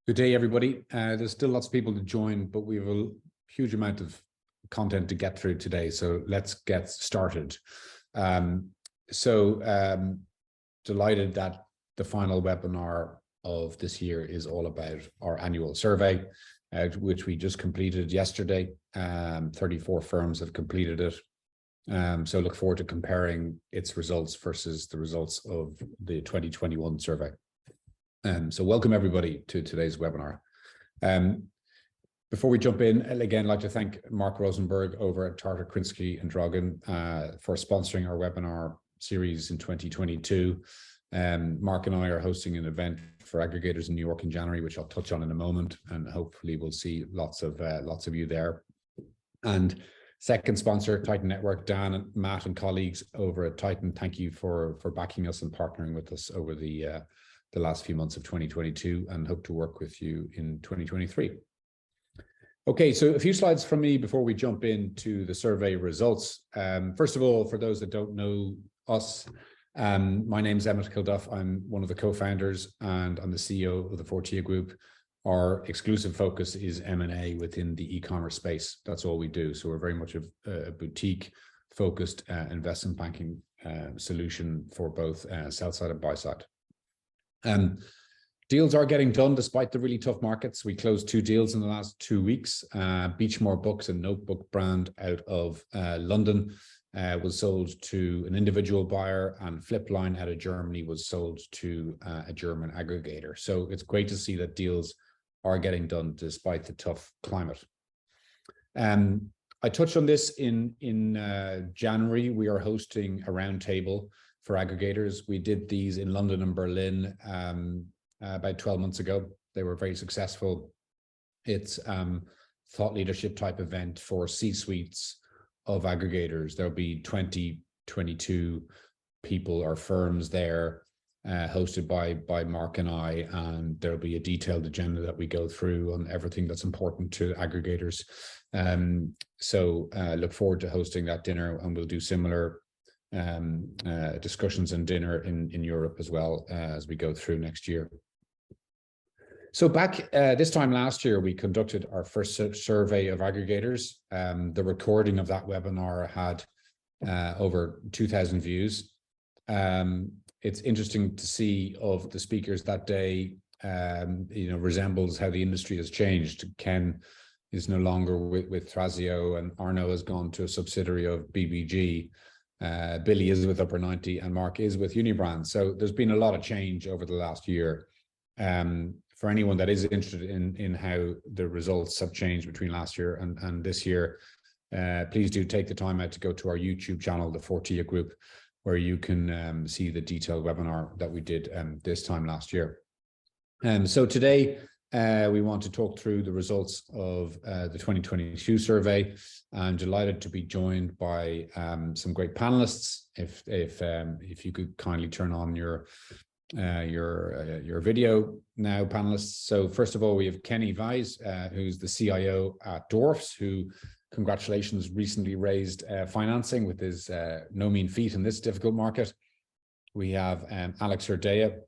Good day, everybody. There's still lots of people to join, but we have a huge amount of content to get through today. So let's get started. Delighted that the final webinar of this year is all about our annual survey, which we just completed yesterday. 34 firms have completed it. So look forward to comparing its results versus the results of the 2021 survey. So welcome everybody to today's webinar. Before we jump in, again, I'd like to thank Mark Rosenberg over at Tartar Krinsky and Dragon for sponsoring our webinar series in 2022. Mark and I are hosting an event for aggregators in New York in January, which I'll touch on in a moment, and hopefully we'll see lots of you there. And second sponsor, Titan Network, Dan and Matt and colleagues over at Titan, thank you for backing us and partnering with us over the last few months of 2022, and hope to work with you in 2023. Okay, so a few slides from me before we jump into the survey results. First of all, for those that don't know us, my name is Emmett Kilduff. I'm one of the co-founders and I'm the CEO of the Fortia Group. Our exclusive focus is M&A within the e-commerce space. That's all we do. So we're very much a boutique focused investment banking solution for both sell side and buy side. Deals are getting done despite the really tough markets. We closed 2 deals in the last 2 weeks. Beachmore Books, a notebook brand out of London, was sold to an individual buyer, and Flipline out of Germany was sold to a German aggregator. So it's great to see that deals are getting done despite the tough climate. I touched on this in January. We are hosting a roundtable for aggregators. We did these in London and Berlin about 12 months ago. They were very successful. It's thought leadership type event for C-suites of aggregators. There'll be 22 people or firms there, hosted by Mark and I, and there'll be a detailed agenda that we go through on everything that's important to aggregators. So look forward to hosting that dinner, and we'll do similar discussions and dinner in Europe as well as we go through next year. So back this time last year, we conducted our first survey of aggregators. The recording of that webinar had over 2,000 views. It's interesting to see of the speakers that day, resembles how the industry has changed. Ken is no longer with Thrasio, and Arno has gone to a subsidiary of BBG. Billy is with Upper 90 and Mark is with Unibrand. So there's been a lot of change over the last year. For anyone that is interested in how the results have changed between last year and this year, please do take the time out to go to our YouTube channel, the Fortia Group, where you can see the detailed webinar that we did this time last year. So today, we want to talk through the results of the 2022 survey. I'm delighted to be joined by some great panelists. If you could kindly turn on your video now, panelists. So first of all, we have Kenny Vaes, who's the CIO at Dwarfs, who, congratulations, recently raised financing with his no mean feat in this difficult market. We have Alex Urdea,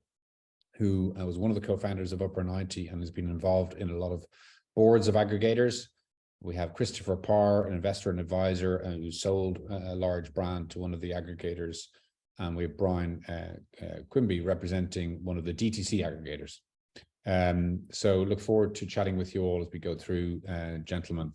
who was one of the co-founders of Upper 90 and has been involved in a lot of boards of aggregators. We have Christopher Parr, an investor and advisor, who sold a large brand to one of the aggregators. And we have Brian Quimby, representing one of the DTC aggregators. So look forward to chatting with you all as we go through, gentlemen.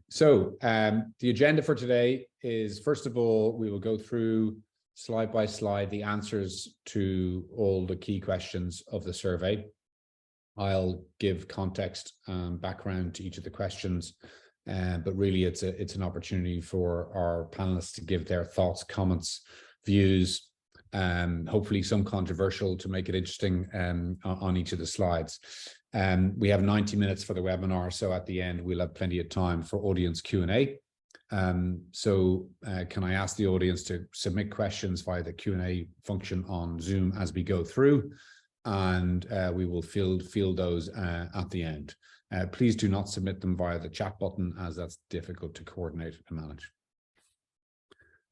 So the agenda for today is, first of all, we will go through slide by slide the answers to all the key questions of the survey. I'll give context and background to each of the questions, but really it's an opportunity for our panelists to give their thoughts, comments, views, hopefully some controversial to make it interesting on each of the slides. We have 90 minutes for the webinar, so at the end we'll have plenty of time for audience Q&A. So can I ask the audience to submit questions via the Q&A function on Zoom as we go through, and we will field those at the end. Please do not submit them via the chat button, as that's difficult to coordinate and manage.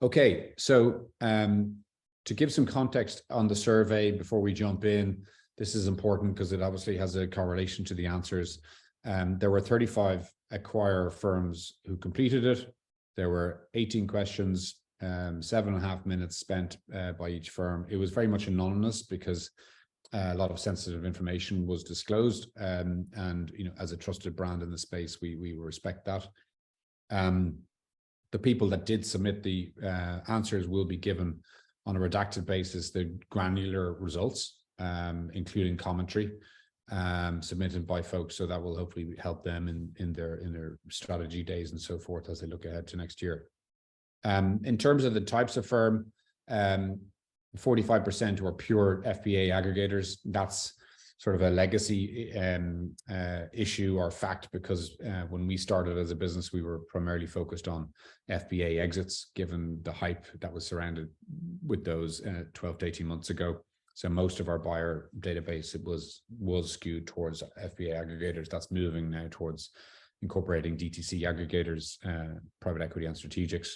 Okay, so to give some context on the survey before we jump in, This is important because it obviously has a correlation to the answers. There were 35 acquirer firms who completed it. There were 18 questions, 7.5 minutes spent by each firm. It was very much anonymous because a lot of sensitive information was disclosed, and as a trusted brand in the space, we respect that. The people that did submit the answers will be given on a redacted basis the granular results, including commentary submitted by folks, so that will hopefully help them in their strategy days and so forth as they look ahead to next year. In terms of the types of firm, 45% were pure FBA aggregators. That's sort of a legacy issue or fact, because when we started as a business, we were primarily focused on FBA exits, given the hype that was surrounded with those 12 to 18 months ago. So most of our buyer database, it was skewed towards FBA aggregators. That's moving now towards incorporating DTC aggregators, private equity and strategics.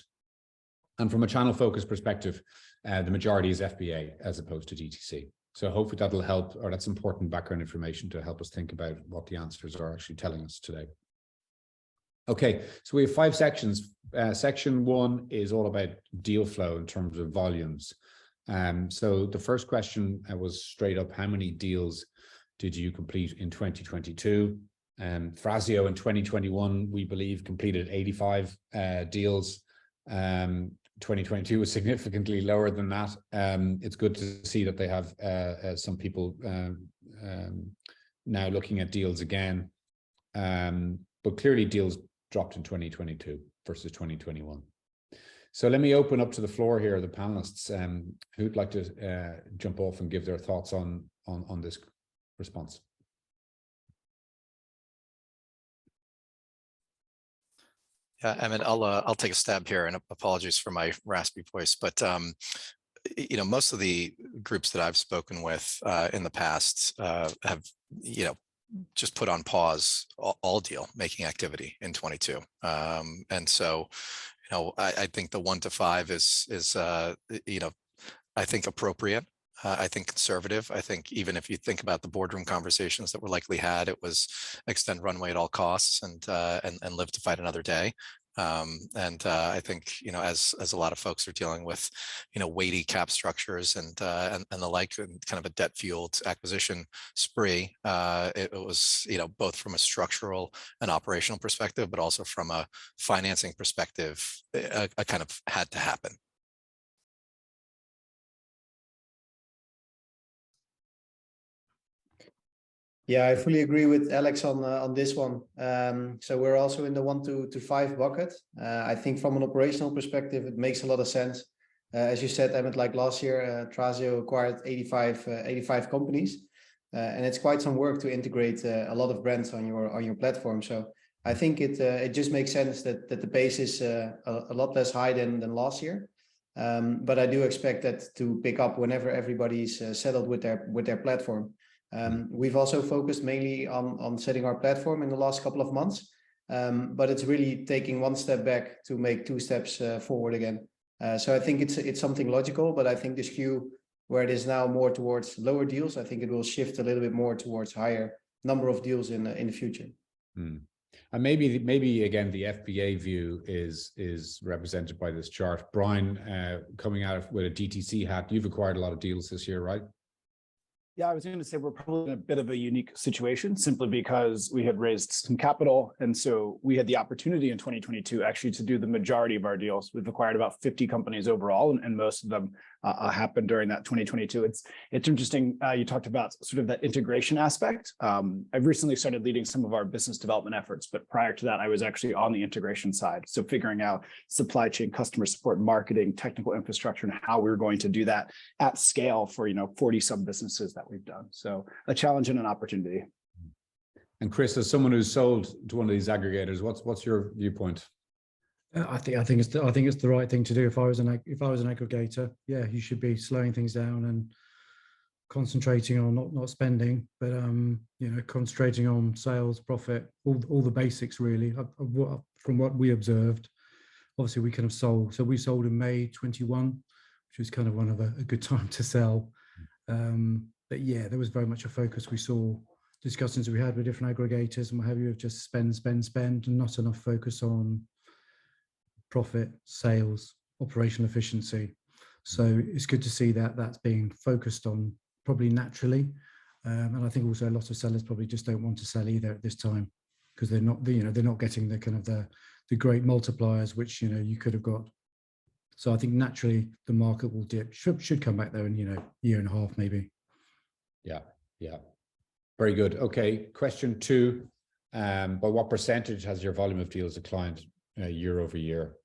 And from a channel focus perspective, the majority is FBA as opposed to DTC. So hopefully that'll help, or that's important background information to help us think about what the answers are actually telling us today. Okay, so we have 5 sections. Section 1 is all about deal flow in terms of volumes. So the first question was straight up, how many deals did you complete in 2022? Thrasio in 2021, we believe, completed 85 deals. 2022 was significantly lower than that. It's good to see that they have some people now looking at deals again. But clearly deals dropped in 2022 versus 2021. So let me open up to the floor here, the panelists. Who'd like to jump off and give their thoughts on this response? Yeah, Emmett, I'll take a stab here, and apologies for my raspy voice, but most of the groups that I've spoken with in the past have just put on pause all deal making activity in 22, and so I think the 1 to 5 is I think appropriate. I think conservative. I think even if you think about the boardroom conversations that were likely had, it was extend runway at all costs and live to fight another day. I think as a lot of folks are dealing with weighty cap structures and the like, and kind of a debt fueled acquisition spree, it was both from a structural and operational perspective, but also from a financing perspective, a kind of had to happen. Yeah, I fully agree with Alex on this one. So we're also in the 1 to 5 bucket. I think from an operational perspective, it makes a lot of sense. As you said, Emmett, like last year, Thrasio acquired 85 companies, and it's quite some work to integrate a lot of brands on your platform. So I think it just makes sense that the pace is a lot less high than last year. But I do expect that to pick up whenever everybody's settled with their platform. We've also focused mainly on setting our platform in the last couple of months, but it's really taking 1 step back to make 2 steps forward again. So I think it's something logical, but I think the skew where it is now more towards lower deals, I think it will shift a little bit more towards higher number of deals in the future. And maybe again, the FBA view is represented by this chart. Brian, coming out with a DTC hat, you've acquired a lot of deals this year, right? Yeah, I was going to say we're probably in a bit of a unique situation simply because we had raised some capital. And so we had the opportunity in 2022 actually to do the majority of our deals. We've acquired about 50 companies overall, and most of them happened during that 2022. It's interesting. You talked about sort of that integration aspect. I've recently started leading some of our business development efforts, but prior to that, I was actually on the integration side. So figuring out supply chain, customer support, marketing, technical infrastructure, and how we're going to do that at scale for 40 some businesses that we've done. So a challenge and an opportunity. And Chris, as someone who's sold to one of these aggregators, what's your viewpoint? I think it's the right thing to do. If I was an aggregator, yeah, you should be slowing things down and concentrating on not spending, but concentrating on sales, profit, all the basics really. From what we observed, obviously we kind of sold. So we sold in May 21, which was kind of one of a good time to sell. yeah, there was very much a focus. We saw discussions we had with different aggregators and what have you, of just spend, and not enough focus on profit, sales, operational efficiency. So it's good to see that that's being focused on probably naturally. And I think also a lot of sellers probably just don't want to sell either at this time, because they're not, they're not getting the kind of the great multipliers which you could have got. So I think naturally the market will dip. Should come back though in year and a half maybe. Yeah. Very good. Okay. Question 2. By what percentage has your volume of deals declined year over year?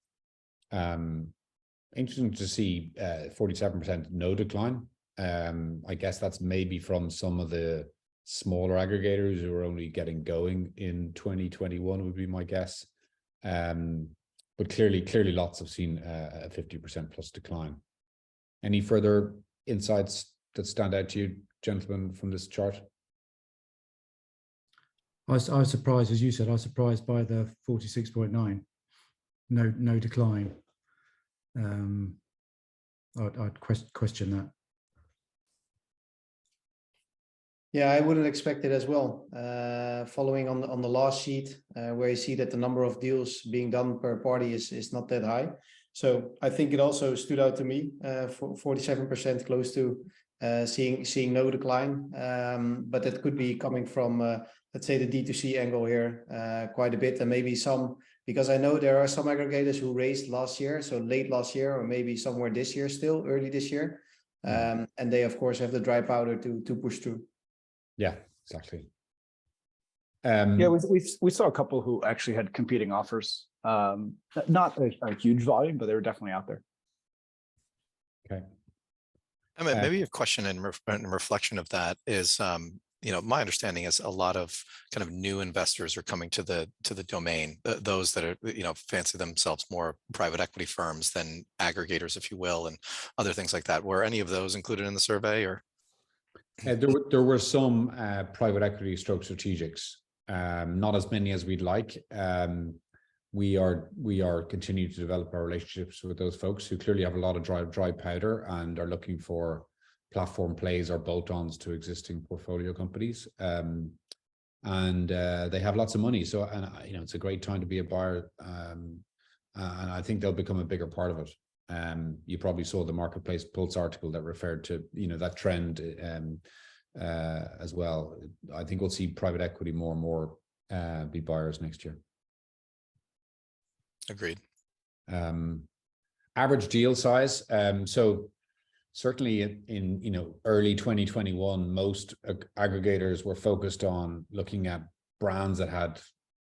Interesting to see 47% no decline. I guess that's maybe from some of the smaller aggregators who are only getting going in 2021 would be my guess. But clearly lots have seen a 50% plus decline. Any further insights that stand out to you, gentlemen, from this chart? I was surprised, as you said, I was surprised by the 46.9, no decline. I'd question that. Yeah, I wouldn't expect it as well. Following on the last sheet, where you see that the number of deals being done per party is not that high. So I think it also stood out to me, 47% close to seeing no decline. But that could be coming from, let's say, the D2C angle here quite a bit, and maybe some, because I know there are some aggregators who raised last year, so late last year, or maybe somewhere this year still, early this year. And they, of course, have the dry powder to push through. Yeah, exactly. Yeah, we saw a couple who actually had competing offers. Not a huge volume, but they were definitely out there. Okay. Emmett, maybe a question in reflection of that is, my understanding is a lot of kind of new investors are coming to the domain, those that are, fancy themselves more private equity firms than aggregators, if you will, and other things like that. Were any of those included in the survey, or? There were some private equity stroke strategics, not as many as we'd like. We are continuing to develop our relationships with those folks who clearly have a lot of dry powder and are looking for platform plays or bolt-ons to existing portfolio companies. And they have lots of money. So, it's a great time to be a buyer. And I think they'll become a bigger part of it. You probably saw the Marketplace Pulse article that referred to that trend as well. I think we'll see private equity more and more be buyers next year. Agreed. Average deal size. So certainly in early 2021, most aggregators were focused on looking at brands that had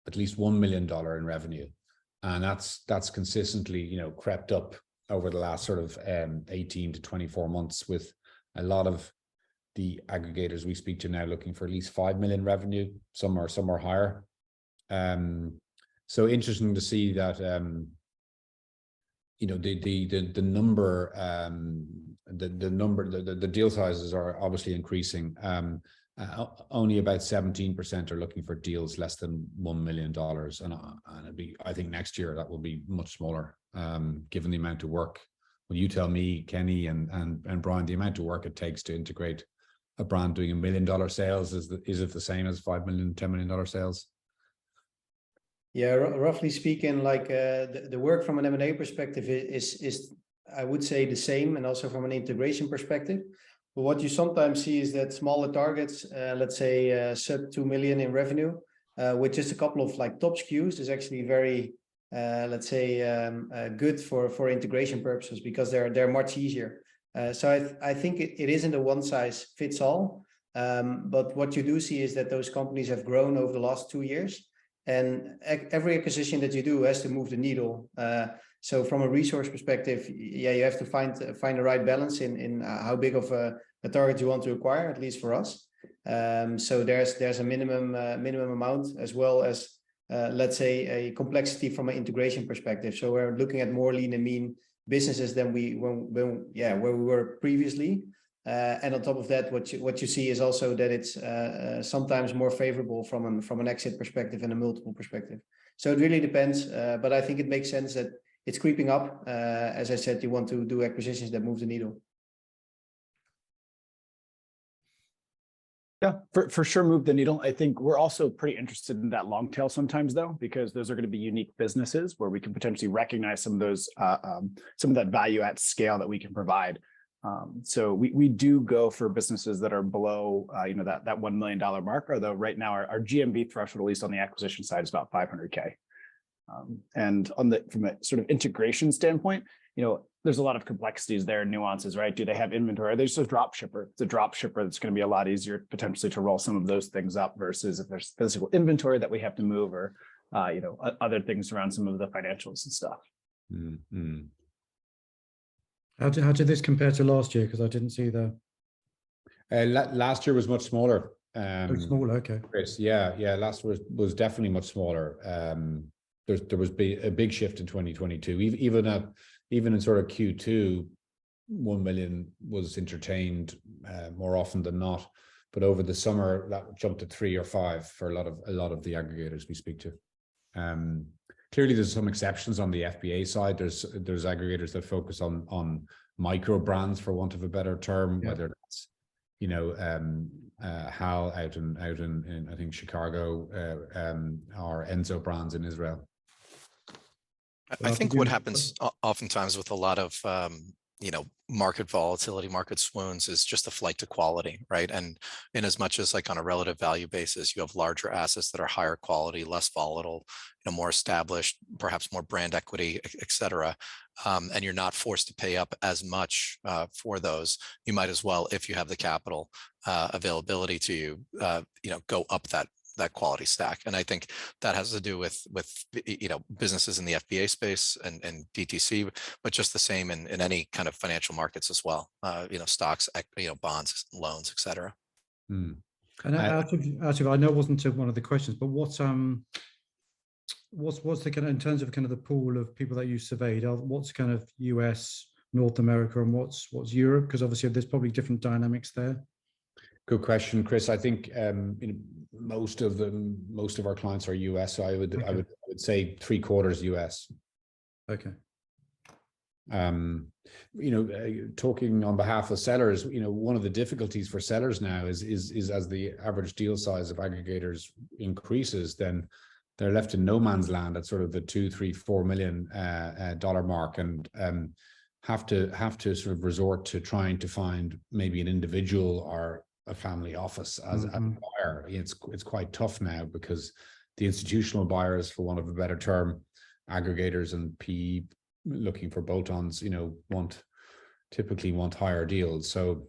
at least $1 million in revenue, and that's consistently crept up over the last sort of 18 to 24 months, with a lot of the aggregators we speak to now looking for at least 5 million revenue. Some are higher. So interesting to see that the deal sizes are obviously increasing. Only about 17% are looking for deals less than $1 million, and I think next year that will be much smaller, given the amount of work. Well, you tell me, Kenny and Brian, the amount of work it takes to integrate a brand doing $1 million sales, is it the same as $5 million, $10 million sales? Yeah, roughly speaking, like the work from an M&A perspective is I would say the same, and also from an integration perspective. But what you sometimes see is that smaller targets, let's say sub 2 million in revenue, with just a couple of top SKUs, is actually very, let's say, good for integration purposes, because they're much easier. So I think it isn't a one size fits all. But what you do see is that those companies have grown over the last 2 years. And every acquisition that you do has to move the needle. So from a resource perspective, yeah, you have to find the right balance in how big of a target you want to acquire, at least for us. So there's a minimum amount, as well as let's say a complexity from an integration perspective. So we're looking at more lean and mean businesses than where we were previously. And on top of that, what you see is also that it's sometimes more favorable from an exit perspective and a multiple perspective. So it really depends, but I think it makes sense that it's creeping up. As I said, you want to do acquisitions that move the needle. Yeah, for sure move the needle. I think we're also pretty interested in that long tail sometimes though, because those are going to be unique businesses where we can potentially recognize some of those, some of that value at scale that we can provide. So we do go for businesses that are below, that $1 million mark, although right now our GMV threshold, at least on the acquisition side, is about 500K. And from a sort of integration standpoint, there's a lot of complexities there, nuances, right? Do they have inventory? There's a drop shipper. It's a drop shipper that's going to be a lot easier potentially to roll some of those things up versus if there's physical inventory that we have to move or, other things around some of the financials and stuff. Mm-hmm. How did this compare to last year? Because I didn't see the. Last year was much smaller. Smaller, okay. Chris, yeah. Last was definitely much smaller. There was a big shift in 2022. Even in sort of Q2, 1 million was entertained more often than not. But over the summer, that jumped to 3 or 5 for a lot of the aggregators we speak to. Clearly, there's some exceptions on the FBA side. There's aggregators that focus on micro brands, for want of a better term, whether it's Hal out in I think Chicago, or Enzo brands in Israel. I think what happens oftentimes with a lot of, market volatility, market swoons is just a flight to quality, right? And in as much as like on a relative value basis, you have larger assets that are higher quality, less volatile, more established, perhaps more brand equity, et cetera. And you're not forced to pay up as much for those. You might as well, if you have the capital availability to you, go up that quality stack. And I think that has to do with businesses in the FBA space and DTC, but just the same in any kind of financial markets as well. Stocks, bonds, loans, et cetera. And out of I know it wasn't one of the questions, but what's the kind of, in terms of kind of the pool of people that you surveyed, what's kind of US, North America, and what's Europe? Because obviously there's probably different dynamics there. Good question, Chris. I think most of our clients are US, so I would say 3/4 US. Okay. Talking on behalf of sellers, one of the difficulties for sellers now is as the average deal size of aggregators increases, then they're left in no man's land at sort of the $2, $3, $4 million dollar mark, and have to sort of resort to trying to find maybe an individual or a family office as a buyer. It's quite tough now because the institutional buyers, for want of a better term, aggregators and PE looking for bolt-ons, typically want higher deals. So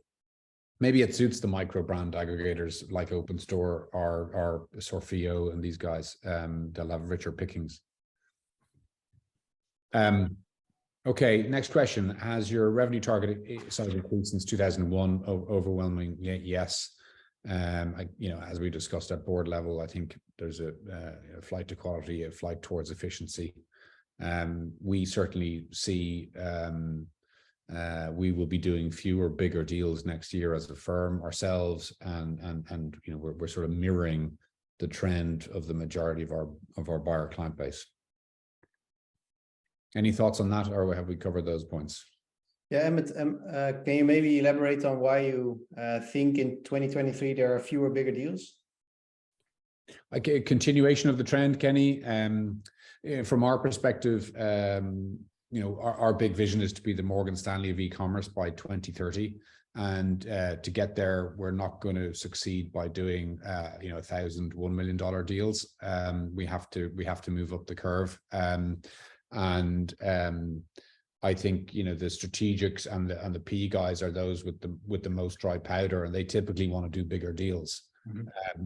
maybe it suits the micro brand aggregators like OpenStore or Survey and these guys. They'll have richer pickings. Okay, next question. Has your revenue target size increased since 2001? Overwhelming yes. As we discussed at board level, I think there's a flight to quality, a flight towards efficiency. We certainly see we will be doing fewer, bigger deals next year as a firm ourselves, and we're sort of mirroring the trend of the majority of our buyer client base. Any thoughts on that, or have we covered those points? Yeah, Emmett, can you maybe elaborate on why you think in 2023 there are fewer bigger deals? Okay, continuation of the trend, Kenny. From our perspective, our big vision is to be the Morgan Stanley of e-commerce by 2030. And to get there, we're not going to succeed by doing 1,000 $1 million deals. We have to move up the curve. I think the strategics and the PE guys are those with the most dry powder, and they typically want to do bigger deals.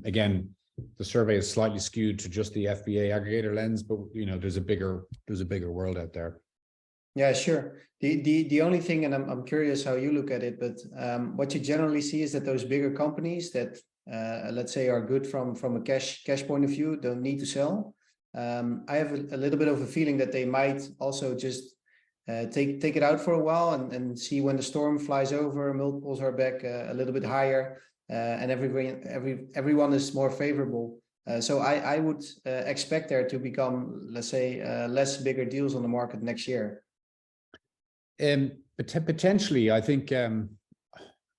Again, the survey is slightly skewed to just the FBA aggregator lens, but there's a bigger world out there. Yeah, sure. The only thing, and I'm curious how you look at it, but what you generally see is that those bigger companies that let's say are good from a cash point of view, don't need to sell. I have a little bit of a feeling that they might also just take it out for a while and see when the storm flies over, multiples are back a little bit higher, and everyone is more favorable. So I would expect there to become, let's say, less bigger deals on the market next year. Potentially, I think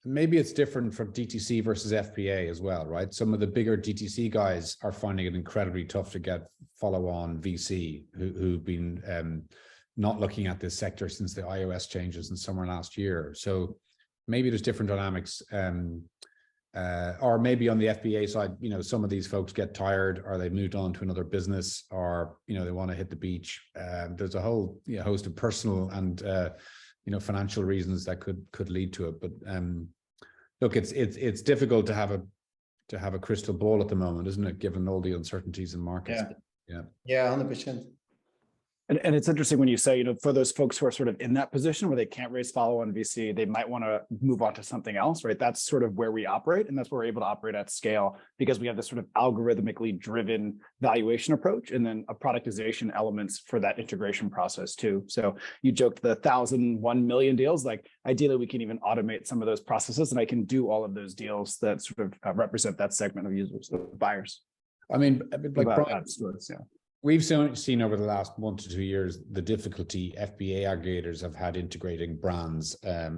maybe it's different from DTC versus FBA as well, right? Some of the bigger DTC guys are finding it incredibly tough to get follow-on VC who've been not looking at this sector since the iOS changes in summer last year. So maybe there's different dynamics. Or maybe on the FBA side, you know, some of these folks get tired, or they moved on to another business, or, you know, they want to hit the beach. There's a whole host of personal and you know, financial reasons that could lead to it. But look, it's difficult to have a crystal ball at the moment, isn't it? Given all the uncertainties in markets. Yeah, 100%. And it's interesting when you say, you know, for those folks who are sort of in that position where they can't raise follow-on VC, they might want to move on to something else, right? That's sort of where we operate, and that's where we're able to operate at scale, because we have this sort of algorithmically driven valuation approach, and then a productization elements for that integration process too. So you joked the 1,000, 1 million deals, like ideally we can even automate some of those processes, and I can do all of those deals that sort of represent that segment of users, of buyers. I mean, like Brian, stores, yeah. We've seen over the last 1 to 2 years the difficulty FBA aggregators have had integrating brands, a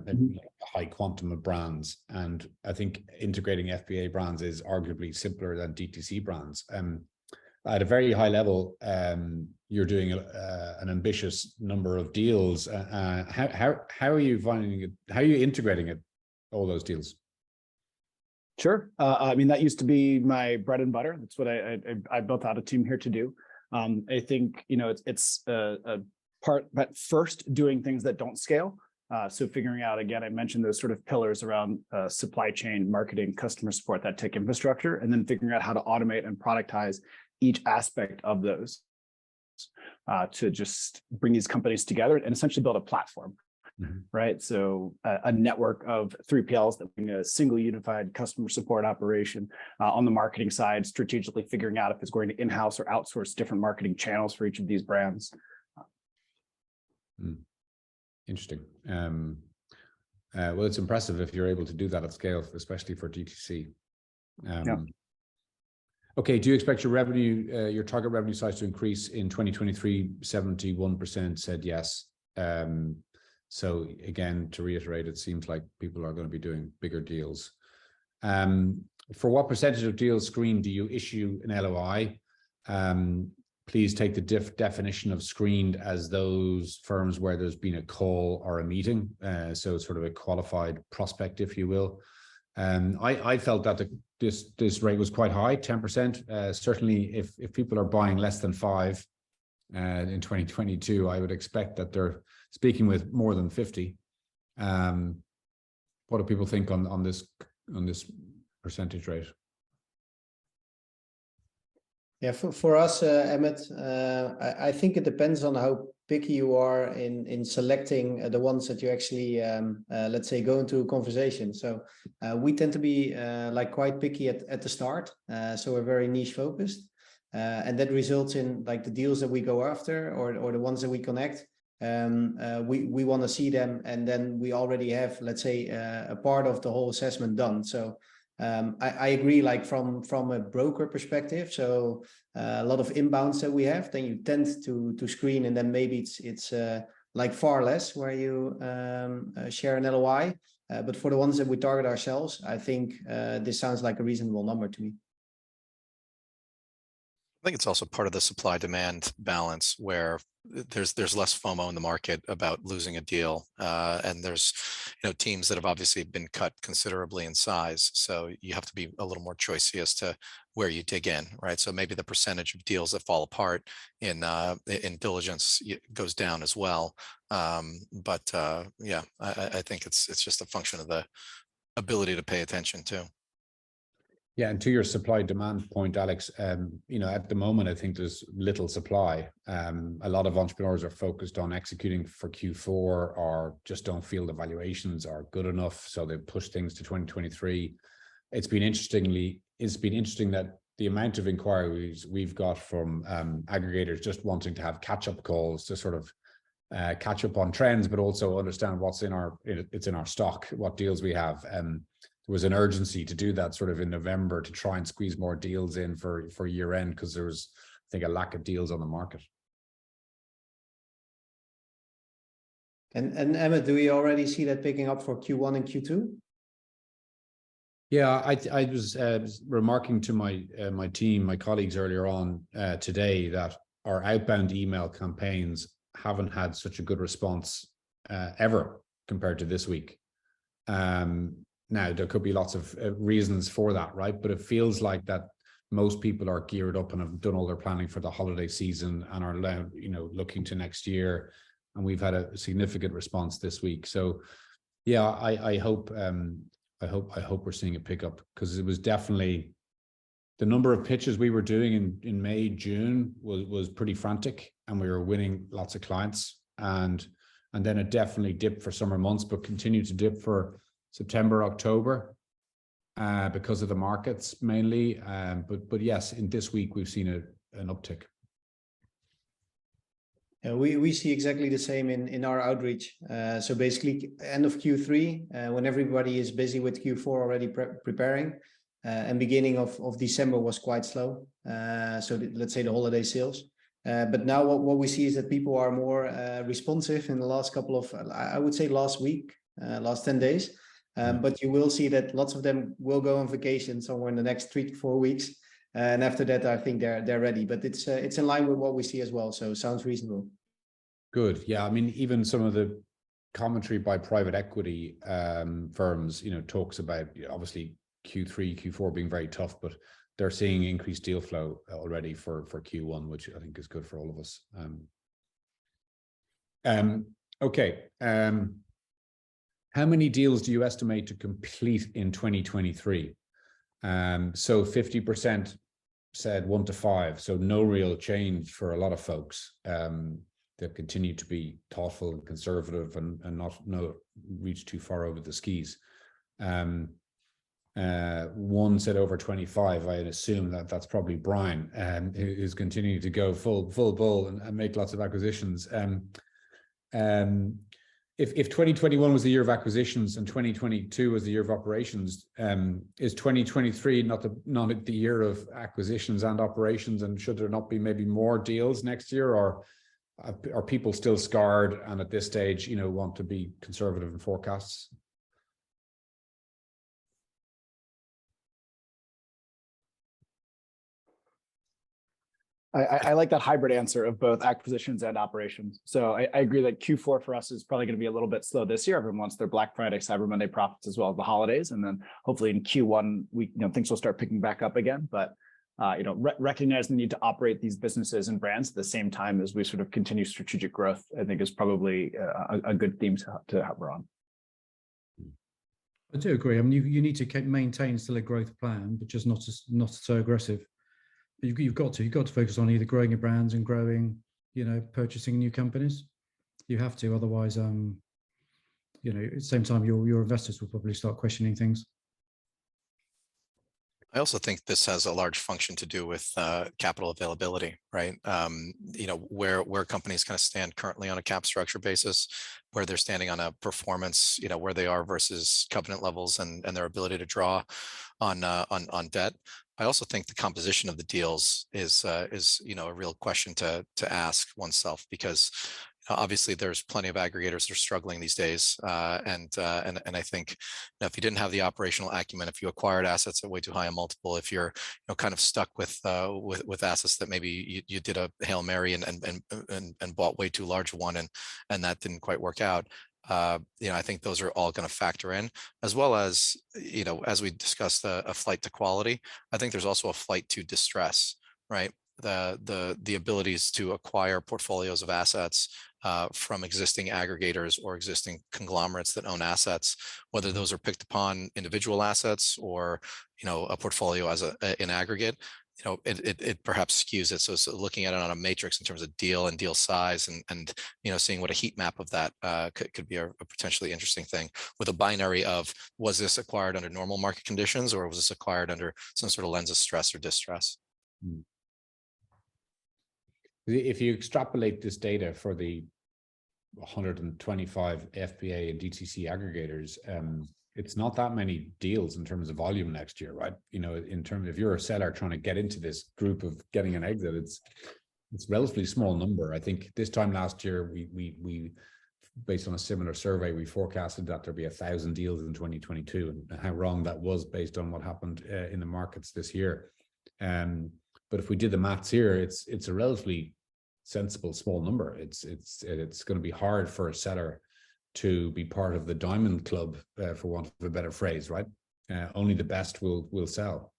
high quantum of brands, and I think integrating FBA brands is arguably simpler than DTC brands. At a very high level, you're doing an ambitious number of deals. How are you finding it? How are you integrating it? All those deals. Sure. I mean, that used to be my bread and butter. That's what I built out a team here to do. I think, you know, it's a part, but first doing things that don't scale. So figuring out, again, I mentioned those sort of pillars around supply chain, marketing, customer support, that tech infrastructure, and then figuring out how to automate and productize each aspect of those to just bring these companies together and essentially build a platform. Right. So a network of 3PLs that bring a single unified customer support operation. On the marketing side, strategically figuring out if it's going to in-house or outsource different marketing channels for each of these brands. Interesting. Well, it's impressive if you're able to do that at scale, especially for DTC. Okay, do you expect your revenue, your target revenue size to increase in 2023? 71% said yes. So again, to reiterate, it seems like people are going to be doing bigger deals. For what percentage of deals screened do you issue an LOI? Please take the definition of screened as those firms where there's been a call or a meeting. So sort of a qualified prospect, if you will. I felt that this rate was quite high, 10%. Certainly, if people are buying less than 5 in 2022, I would expect that they're speaking with more than 50. What do people think on this percentage rate? Yeah, for us, Emmett, I think it depends on how picky you are in selecting the ones that you actually, let's say, go into a conversation. So we tend to be like quite picky at the start. So we're very niche focused. And that results in like the deals that we go after or the ones that we connect. We want to see them, and then we already have, let's say, a part of the whole assessment done. So I agree, like from a broker perspective. So a lot of inbounds that we have, then you tend to screen, and then maybe it's like far less where you share an LOI. But for the ones that we target ourselves, I think this sounds like a reasonable number to me. I think it's also part of the supply-demand balance where there's less FOMO in the market about losing a deal, and there's teams that have obviously been cut considerably in size, so you have to be a little more choosy as to where you dig in, right? So maybe the percentage of deals that fall apart in diligence goes down as well, but yeah, I think it's just a function of the ability to pay attention too. Yeah, and to your supply demand point, Alex, at the moment, I think there's little supply. A lot of entrepreneurs are focused on executing for Q4 or just don't feel the valuations are good enough, so they push things to 2023. It's been interesting that the amount of inquiries we've got from aggregators just wanting to have catch-up calls to sort of catch up on trends, but also understand what's in our stock, what deals we have. There was an urgency to do that sort of in November to try and squeeze more deals in for year end, because there was, I think, a lack of deals on the market. And Emmett, do we already see that picking up for Q1 and Q2? Yeah, I was remarking to my team, my colleagues earlier on today that our outbound email campaigns haven't had such a good response ever compared to this week. Now, there could be lots of reasons for that, right? But it feels like that most people are geared up and have done all their planning for the holiday season and are, looking to next year. And we've had a significant response this week. So, yeah, I hope we're seeing a pickup, because it was definitely the number of pitches we were doing in May, June was pretty frantic, and we were winning lots of clients. And then it definitely dipped for summer months, but continued to dip for September, October, because of the markets mainly. But yes, in this week we've seen an uptick. We see exactly the same in our outreach. So basically, end of Q3, when everybody is busy with Q4 already preparing, and beginning of December was quite slow. So let's say the holiday sales. But now what we see is that people are more responsive in the last couple of, I would say last week, last 10 days. But you will see that lots of them will go on vacation somewhere in the next 3 to 4 weeks. And after that, I think they're ready. But it's in line with what we see as well. So sounds reasonable. Good. Yeah, I mean, even some of the commentary by private equity firms, talks about obviously Q3, Q4 being very tough, but they're seeing increased deal flow already for Q1, which I think is good for all of us. Okay. How many deals do you estimate to complete in 2023? So 50% said 1 to 5. So no real change for a lot of folks. They've continued to be thoughtful and conservative and not reach too far over the skis. One said over 25. I assume that's probably Brian, who's continuing to go full bull and make lots of acquisitions. If 2021 was the year of acquisitions and 2022 was the year of operations, is 2023 not the year of acquisitions and operations? And should there not be maybe more deals next year, or are people still scarred and at this stage, want to be conservative in forecasts? I like that hybrid answer of both acquisitions and operations. So I agree that Q4 for us is probably going to be a little bit slow this year. Everyone wants their Black Friday, Cyber Monday profits, as well as the holidays. And then hopefully in Q1, things will start picking back up again. But, recognize the need to operate these businesses and brands at the same time as we sort of continue strategic growth, I think is probably a good theme to have on. I do agree. I mean, you need to maintain still a growth plan, but just not so aggressive. You've got to focus on either growing your brands and growing, purchasing new companies. You have to, otherwise, at the same time, your investors will probably start questioning things. I also think this has a large function to do with capital availability, right? Where companies kind of stand currently on a cap structure basis, where they're standing on a performance, where they are versus covenant levels and their ability to draw on debt. I also think the composition of the deals is a real question to ask oneself, because obviously there's plenty of aggregators that are struggling these days, and I think if you didn't have the operational acumen, if you acquired assets at way too high a multiple, if you're kind of stuck with assets that maybe you did a Hail Mary and bought way too large a one and that didn't quite work out. I think those are all going to factor in, as well as, as we discussed, a flight to quality. I think there's also a flight to distress, right? The abilities to acquire portfolios of assets from existing aggregators or existing conglomerates that own assets, whether those are picked upon individual assets or, a portfolio as in aggregate. It perhaps skews it. So looking at it on a matrix in terms of deal and deal size and seeing what a heat map of that could be a potentially interesting thing, with a binary of, was this acquired under normal market conditions, or was this acquired under some sort of lens of stress or distress? If you extrapolate this data for the 125 FBA and DTC aggregators, it's not that many deals in terms of volume next year, right? In terms of, if you're a seller trying to get into this group of getting an exit, it's a relatively small number. I think this time last year we based on a similar survey, we forecasted that there'd be 1,000 deals in 2022, and how wrong that was based on what happened in the markets this year. But if we did the maths here, it's a relatively sensible small number. It's going to be hard for a seller to be part of the diamond club, for want of a better phrase, right? Only the best will sell.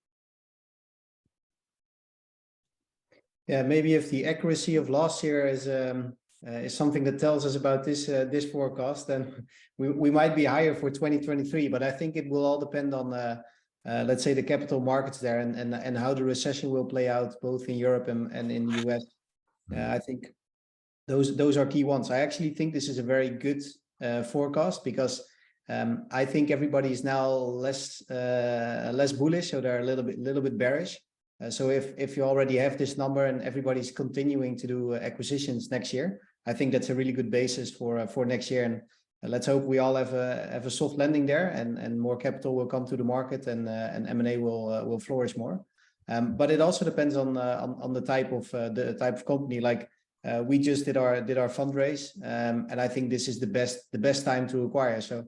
Yeah, maybe if the accuracy of last year is something that tells us about this forecast, then we might be higher for 2023. But I think it will all depend on let's say the capital markets there and how the recession will play out both in Europe and in the US. I think those are key ones. I actually think this is a very good forecast because I think everybody is now less bullish, so they're a little bit bearish. So if you already have this number and everybody's continuing to do acquisitions next year, I think that's a really good basis for next year. And let's hope we all have a soft landing there, and more capital will come to the market, and M&A will flourish more. But it also depends on the type of company. Like we just did our fundraise, and I think this is the best time to acquire. So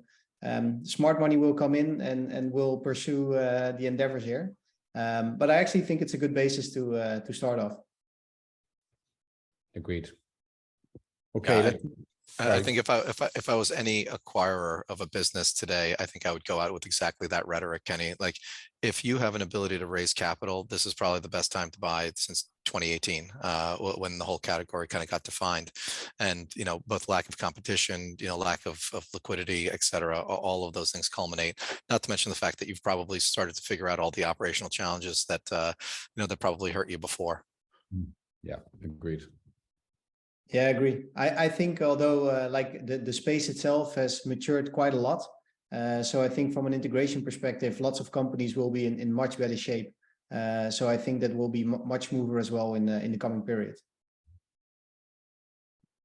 smart money will come in and will pursue the endeavors here. But I actually think it's a good basis to start off. Agreed. Okay. I think if I was any acquirer of a business today, I think I would go out with exactly that rhetoric, Kenny. Like, if you have an ability to raise capital, this is probably the best time to buy since 2018, when the whole category kind of got defined, and both lack of competition, lack of liquidity, et cetera, all of those things culminate. Not to mention the fact that you've probably started to figure out all the operational challenges that that probably hurt you before. Yeah, agreed. Yeah, I agree. I think although like the space itself has matured quite a lot, so I think from an integration perspective, lots of companies will be in much better shape. So I think that will be much smoother as well in the coming period.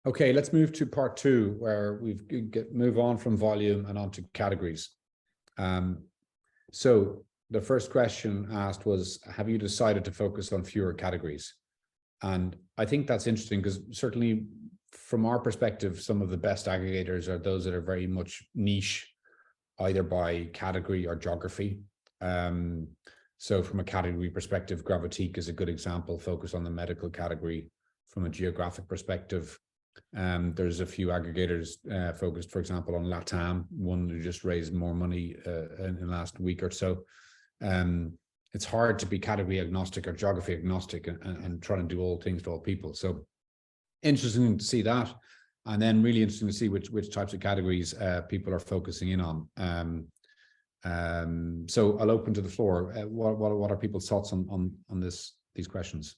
Okay, let's move to part two, where move on from volume and onto categories. So the first question asked was, have you decided to focus on fewer categories? And I think that's interesting because certainly from our perspective, some of the best aggregators are those that are very much niche, either by category or geography. So from a category perspective, Gravitique is a good example, focused on the medical category. From a geographic perspective, there's a few aggregators focused, for example, on LATAM, one who just raised more money in the last week or so. It's hard to be category agnostic or geography agnostic and trying to do all things to all people. So interesting to see that. And then really interesting to see which types of categories people are focusing in on. So I'll open to the floor. What are people's thoughts on these questions?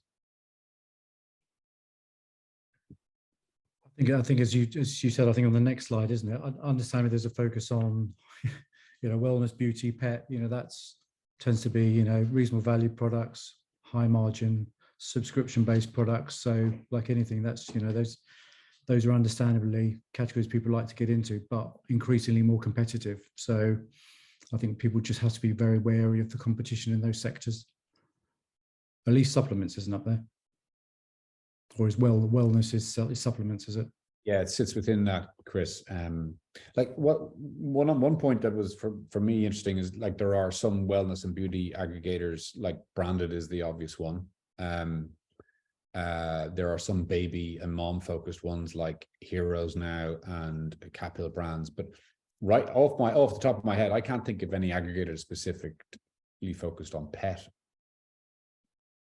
I think as you said, I think on the next slide, isn't it? I understand there's a focus on wellness, beauty, pet. That's tends to be reasonable value products, high margin, subscription based products. So like anything, that's those are understandably categories people like to get into, but increasingly more competitive. So I think people just have to be very wary of the competition in those sectors. At least supplements isn't up there, or is wellness is supplements, is it? Yeah, it sits within that, Chris. Like one point that was for me interesting is, like, there are some wellness and beauty aggregators, like Branded is the obvious one. There are some baby and mom focused ones like Heroes Now and Capil Brands, but right off the top of my head, I can't think of any aggregator specifically focused on pet.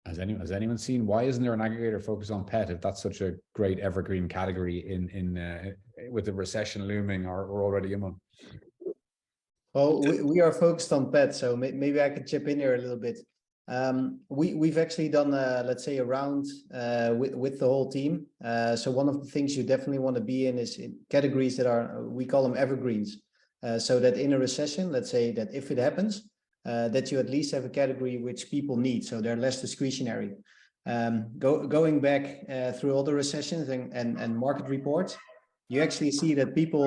Has anyone seen, why isn't there an aggregator focused on pet if that's such a great evergreen category in with the recession looming, or we're already in one? Well, we are focused on pet, so maybe I could chip in here a little bit. We've actually done let's say a round with the whole team. So one of the things you definitely want to be in is in categories that are, we call them evergreens. So that in a recession, let's say that if it happens, that you at least have a category which people need, so they're less discretionary. Going back through all the recessions and market reports, you actually see that people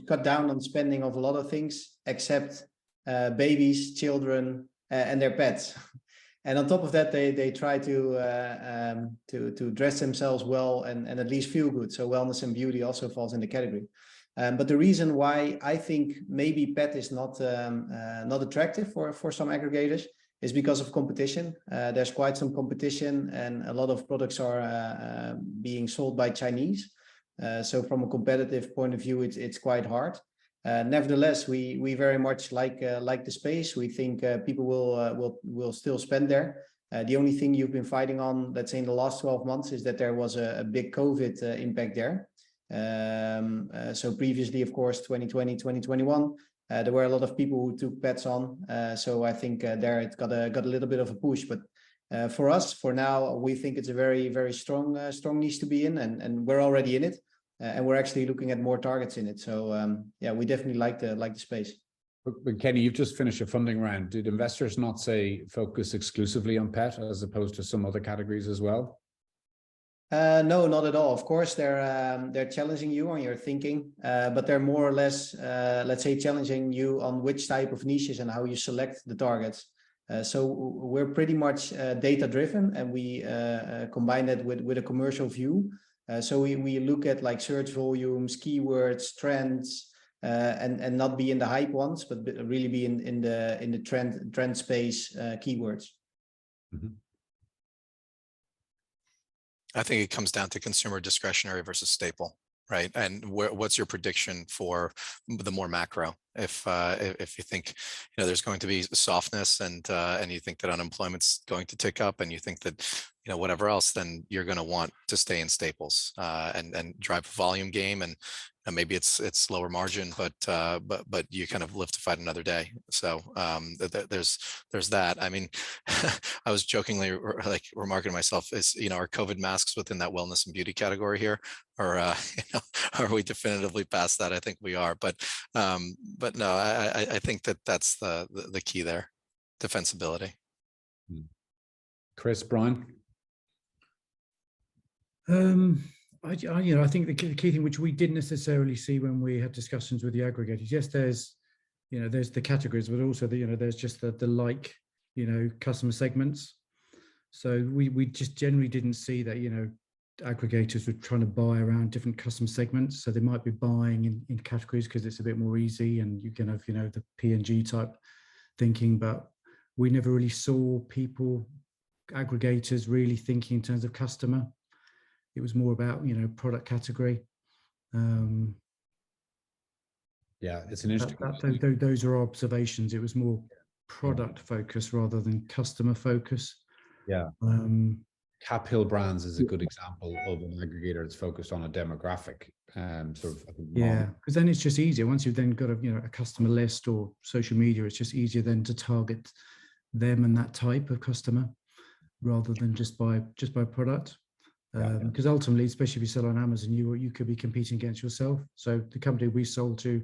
cut down on spending of a lot of things except babies, children, and their pets. And on top of that, they try to dress themselves well and at least feel good. So wellness and beauty also falls in the category. But the reason why I think maybe pet is not attractive for some aggregators is because of competition. There's quite some competition, and a lot of products are being sold by Chinese. So from a competitive point of view, it's quite hard. Nevertheless, we very much like the space. We think people will still spend there. The only thing you've been fighting on, let's say in the last 12 months, is that there was a big COVID impact there. So previously, of course, 2020, 2021, there were a lot of people who took pets on. So I think there it got a little bit of a push. But for us, for now, we think it's a very, very strong niche to be in, and we're already in it. And we're actually looking at more targets in it. So yeah, we definitely like the space. But Kenny, you've just finished a funding round. Did investors not say focus exclusively on pet as opposed to some other categories as well? No, not at all. Of course, they're challenging you on your thinking, but they're more or less, let's say, challenging you on which type of niches and how you select the targets. So we're pretty much data driven, and we combine that with a commercial view. So we look at like search volumes, keywords, trends, and not be in the hype ones, but really be in the trend space keywords. Mm-hmm. I think it comes down to consumer discretionary versus staple, right? And what's your prediction for the more macro? If you think there's going to be softness and you think that unemployment's going to tick up, and you think that whatever else, then you're going to want to stay in staples and drive a volume game, and maybe it's lower margin, but you kind of live to fight another day. So there's that. I mean, I was jokingly like remarking to myself, is are COVID masks within that wellness and beauty category here, or are we definitively past that? I think we are, but no, I think that's the key there, defensibility. Chris, Brian. I think the key thing, which we didn't necessarily see when we had discussions with the aggregators, yes, there's the categories, but also there's just the customer segments. So we just generally didn't see that aggregators were trying to buy around different customer segments. So they might be buying in categories because it's a bit more easy, and you can have the P&G type thinking. But we never really saw aggregators really thinking in terms of customer. It was more about product category. Yeah, it's an interesting. Those are observations. It was more product focus rather than customer focus. Yeah. Cap Hill Brands is a good example of an aggregator that's focused on a demographic sort of. Yeah, because then it's just easier once you've then got a customer list or social media. It's just easier then to target them and that type of customer rather than just by product. Because ultimately, especially if you sell on Amazon, you could be competing against yourself. So the company we sold to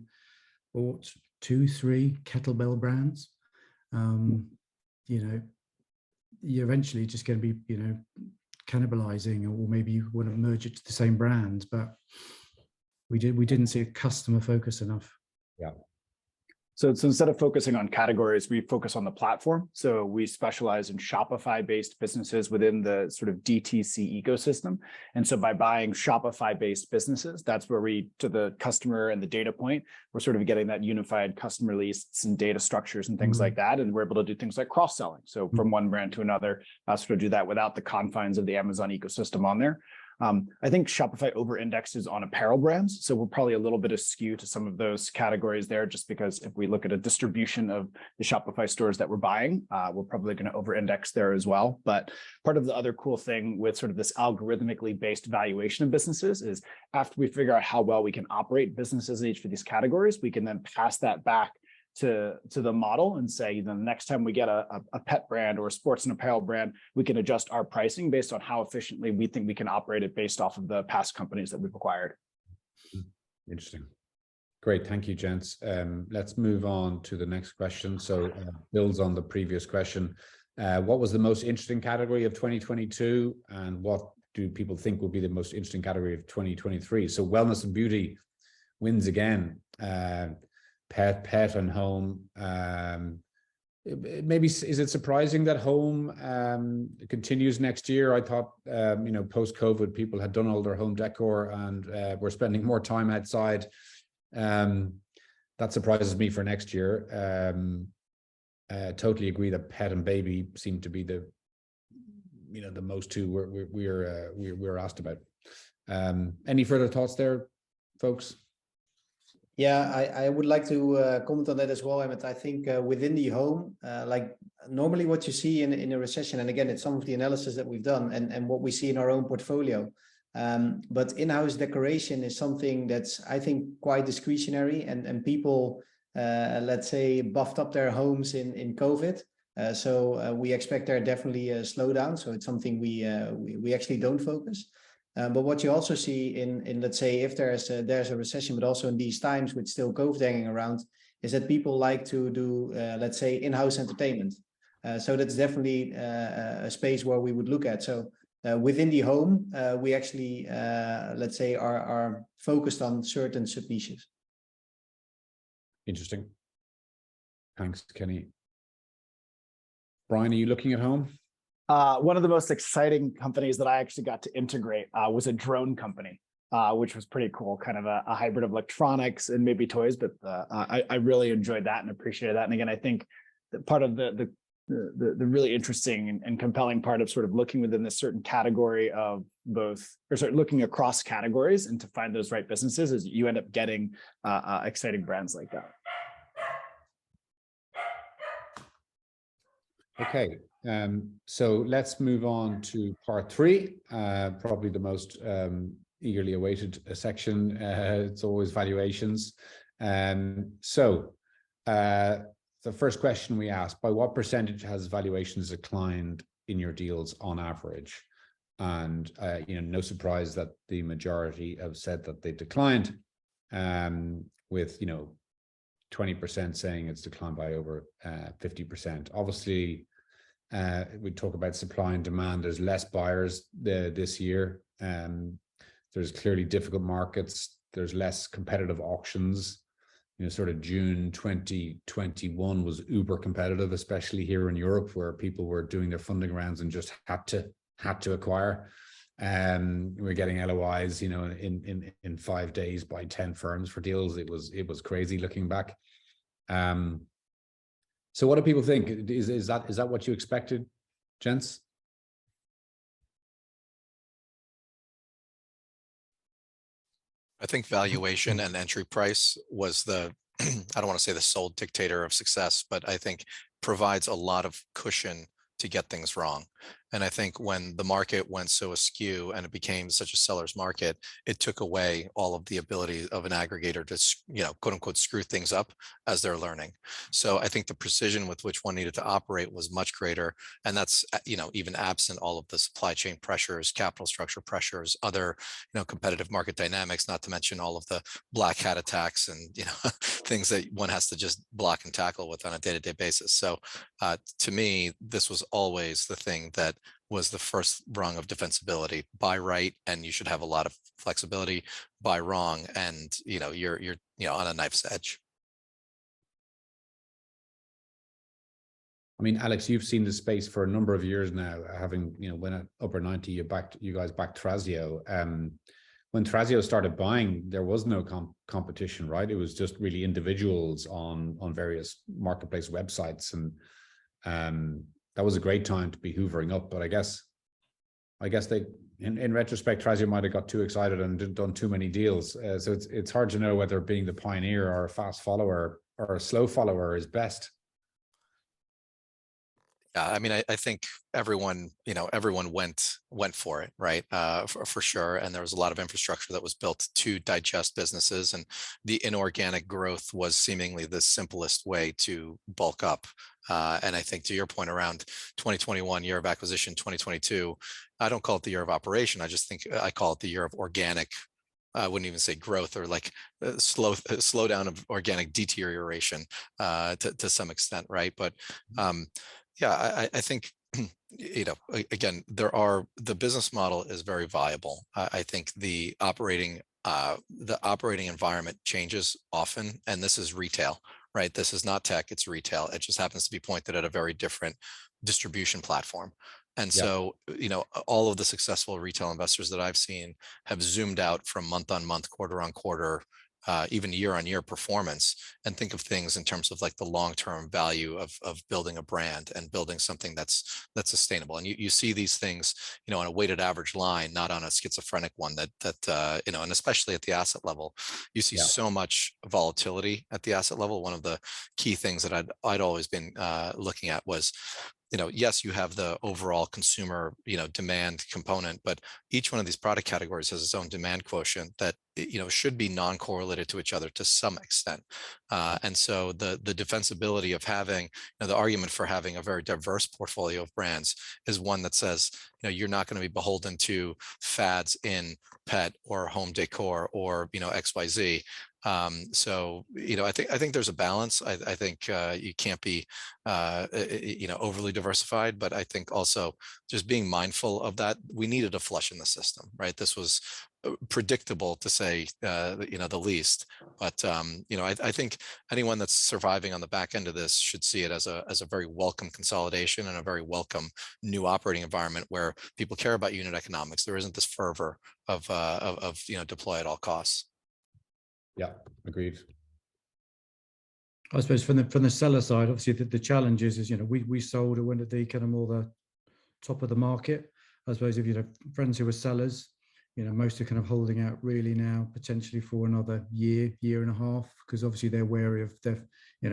bought 2-3 kettlebell brands. You're eventually just going to be cannibalizing, or maybe you want to merge it to the same brand. But we didn't see a customer focus enough. Yeah. So instead of focusing on categories, we focus on the platform. So we specialize in Shopify-based businesses within the sort of DTC ecosystem. And so by buying Shopify-based businesses, that's where to the customer and the data point, we're sort of getting that unified customer lists and data structures and things like that. And we're able to do things like cross-selling. So from one brand to another, sort of do that without the confines of the Amazon ecosystem on there. I think Shopify over-indexes on apparel brands, so we're probably a little bit askew to some of those categories there, just because if we look at a distribution of the Shopify stores that we're buying, we're probably going to over-index there as well. But part of the other cool thing with sort of this algorithmically based valuation of businesses is after we figure out how well we can operate businesses in each of these categories, we can then pass that back to the model and say, the next time we get a pet brand or a sports and apparel brand, we can adjust our pricing based on how efficiently we think we can operate it based off of the past companies that we've acquired. Interesting. Great. Thank you, gents. Let's move on to the next question. So builds on the previous question. What was the most interesting category of 2022? And what do people think will be the most interesting category of 2023? So wellness and beauty wins again. Pet and home. Maybe is it surprising that home continues next year? I thought post-COVID people had done all their home decor and were spending more time outside. That surprises me for next year. Totally agree that pet and baby seem to be the most two we're asked about. Any further thoughts there, folks? Yeah, I would like to comment on that as well, Emmett. I think within the home, like normally what you see in a recession, and again, it's some of the analysis that we've done and what we see in our own portfolio. But in-house decoration is something that's, I think, quite discretionary, and people, let's say, buffed up their homes in COVID. So we expect there definitely a slowdown. So it's something we actually don't focus. But what you also see in let's say, if there's a recession, but also in these times with still COVID hanging around, is that people like to do, let's say, in-house entertainment. So that's definitely a space where we would look at. So within the home, we actually, let's say, are focused on certain sub-niches. Interesting. Thanks, Kenny. Brian, are you looking at home? One of the most exciting companies that I actually got to integrate was a drone company, which was pretty cool, kind of a hybrid of electronics and maybe toys, but I really enjoyed that and appreciated that. And again, I think that part of the really interesting and compelling part of sort of looking within this certain category of both, or sort of looking across categories and to find those right businesses, is you end up getting exciting brands like that. Okay, so let's move on to part 3, probably the most eagerly awaited section. It's always valuations. So the first question we asked, by what percentage has valuations declined in your deals on average? And no surprise that the majority have said that they declined, with 20% saying it's declined by over 50%. Obviously, we talk about supply and demand. There's less buyers this year. There's clearly difficult markets. There's less competitive auctions. Sort of June 2021 was uber competitive, especially here in Europe, where people were doing their funding rounds and just had to acquire. We're getting LOIs, in 5 days by 10 firms for deals. It was crazy looking back. So what do people think? Is that what you expected, gents? I think valuation and entry price was the, I don't want to say the sole dictator of success, but I think provides a lot of cushion to get things wrong. And I think when the market went so askew and it became such a seller's market, it took away all of the ability of an aggregator to, quote unquote, screw things up as they're learning. So I think the precision with which one needed to operate was much greater. And that's, even absent all of the supply chain pressures, capital structure pressures, other, competitive market dynamics, not to mention all of the black hat attacks and, things that one has to just block and tackle with on a day-to-day basis. So to me, this was always the thing that was the first rung of defensibility. Buy right, and you should have a lot of flexibility. Buy wrong, and you're on a knife's edge. I mean, Alex, you've seen the space for a number of years now, having when at upper 90 you guys backed Thrasio. When Thrasio started buying, there was no competition, right? It was just really individuals on various marketplace websites, and that was a great time to be hoovering up. But I guess they, in retrospect, Thrasio might have got too excited and done too many deals. So it's hard to know whether being the pioneer or a fast follower or a slow follower is best. Yeah, I mean, I think everyone went for it, right? For sure. And there was a lot of infrastructure that was built to digest businesses, and the inorganic growth was seemingly the simplest way to bulk up. And I think to your point around 2021, year of acquisition, 2022, I don't call it the year of operation. I just think I call it the year of organic. I wouldn't even say growth, or like slow down of organic deterioration to some extent, right? But yeah, I think, again, the business model is very viable. I think the operating environment changes often, and this is retail, right? This is not tech, it's retail. It just happens to be pointed at a very different distribution platform. And so, all of the successful retail investors that I've seen have zoomed out from month on month, quarter on quarter even year-on-year performance, and think of things in terms of like the long-term value of building a brand and building something that's sustainable. And you see these things, on a weighted average line, not on a schizophrenic one that and especially at the asset level, you see so much volatility at the asset level. One of the key things that I'd always been looking at was, yes, you have the overall consumer, demand component, but each one of these product categories has its own demand quotient that, should be non-correlated to each other to some extent. And so the defensibility of having, the argument for having a very diverse portfolio of brands is one that says, you're not going to be beholden to fads in pet or home decor or, XYZ. So, I think there's a balance. I think you can't be, overly diversified, but I think also just being mindful of that. We needed a flush in the system, right? This was predictable to say, the least, but I think anyone that's surviving on the back end of this should see it as a very welcome consolidation and a very welcome new operating environment where people care about unit economics. There isn't this fervor of deploy at all costs. Yeah, agreed. I suppose from the seller side, obviously the challenge is we sold and went at the kind of more the top of the market. I suppose if you have friends who are sellers, most are kind of holding out really now potentially for another year and a half, because obviously they're wary of their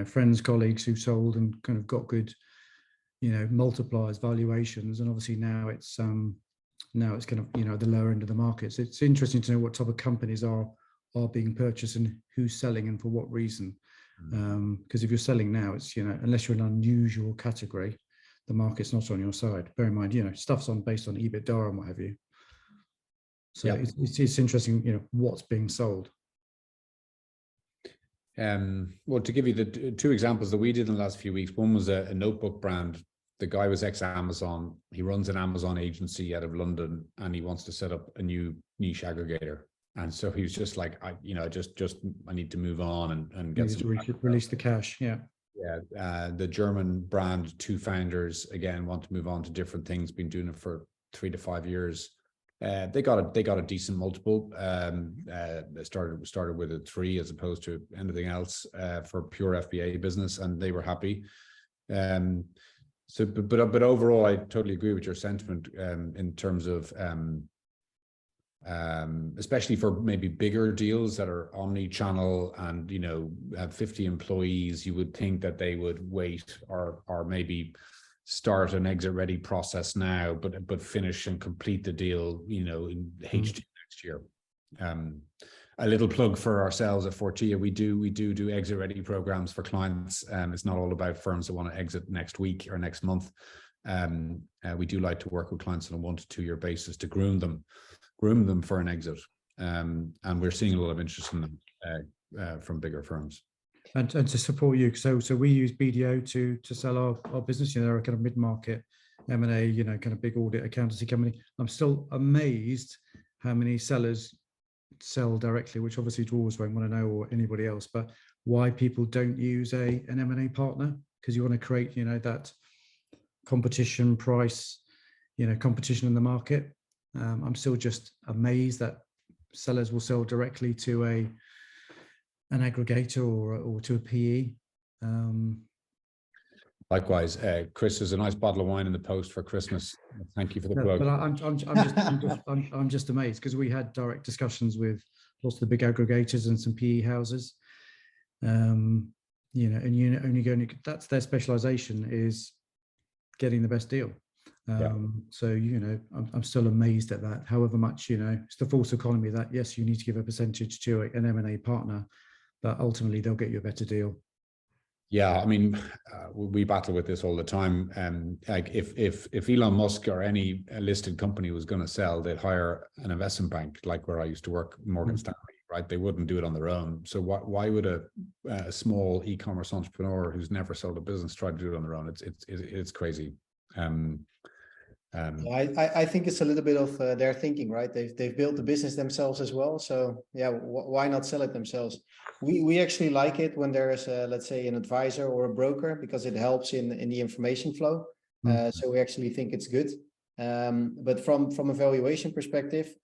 friends, colleagues who sold and kind of got good multipliers, valuations, and obviously now it's kind of the lower end of the market. So it's interesting to know what type of companies are being purchased and who's selling and for what reason. Because if you're selling now, it's unless you're an unusual category, the market's not on your side. Bear in mind, stuff's based on EBITDA and what have you. So it's interesting, what's being sold. Well, to give you the two examples that we did in the last few weeks, one was a notebook brand. The guy was ex-Amazon. He runs an Amazon agency out of London, and he wants to set up a new niche aggregator. And so he was just like, I need to move on and get some release the cash. Yeah. The German brand, two founders, again, want to move on to different things, been doing it for 3 to 5 years. They got a decent multiple. They started with a 3 as opposed to anything else for pure FBA business, and they were happy. But overall, I totally agree with your sentiment in terms of especially for maybe bigger deals that are omni-channel and have 50 employees. You would think that they would wait or maybe start an exit ready process now, but finish and complete the deal in H2 next year. A little plug for ourselves at Fortia. We do exit ready programs for clients. It's not all about firms that want to exit next week or next month. We do like to work with clients on a 1 to 2 year basis to groom them for an exit. And we're seeing a lot of interest in them from bigger firms. And to support you, so we use BDO to sell our business. They're a kind of mid-market M&A, kind of big audit accountancy company. I'm still amazed how many sellers sell directly, which obviously Dwarfs won't want to know, or anybody else, but why people don't use an M&A partner, because you want to create, that competition price, competition in the market. I'm still just amazed that sellers will sell directly to an aggregator or to a PE. Likewise, Chris, there's a nice bottle of wine in the post for Christmas. Thank you for the plug. But I'm just amazed, because we had direct discussions with lots of the big aggregators and some PE houses. And only going, that's their specialization, is getting the best deal. So I'm still amazed at that. However much it's the false economy that yes, you need to give a percentage to an M&A partner, but ultimately they'll get you a better deal. Yeah, I mean, we battle with this all the time. Like if Elon Musk or any listed company was going to sell, they'd hire an investment bank, like where I used to work, Morgan Stanley, right? They wouldn't do it on their own. So why would a small e-commerce entrepreneur who's never sold a business try to do it on their own? It's crazy. I think it's a little bit of their thinking, right? They've built the business themselves as well. So yeah, why not sell it themselves? We actually like it when there is let's say an advisor or a broker, because it helps in the information flow. So we actually think it's good. But from a valuation perspective,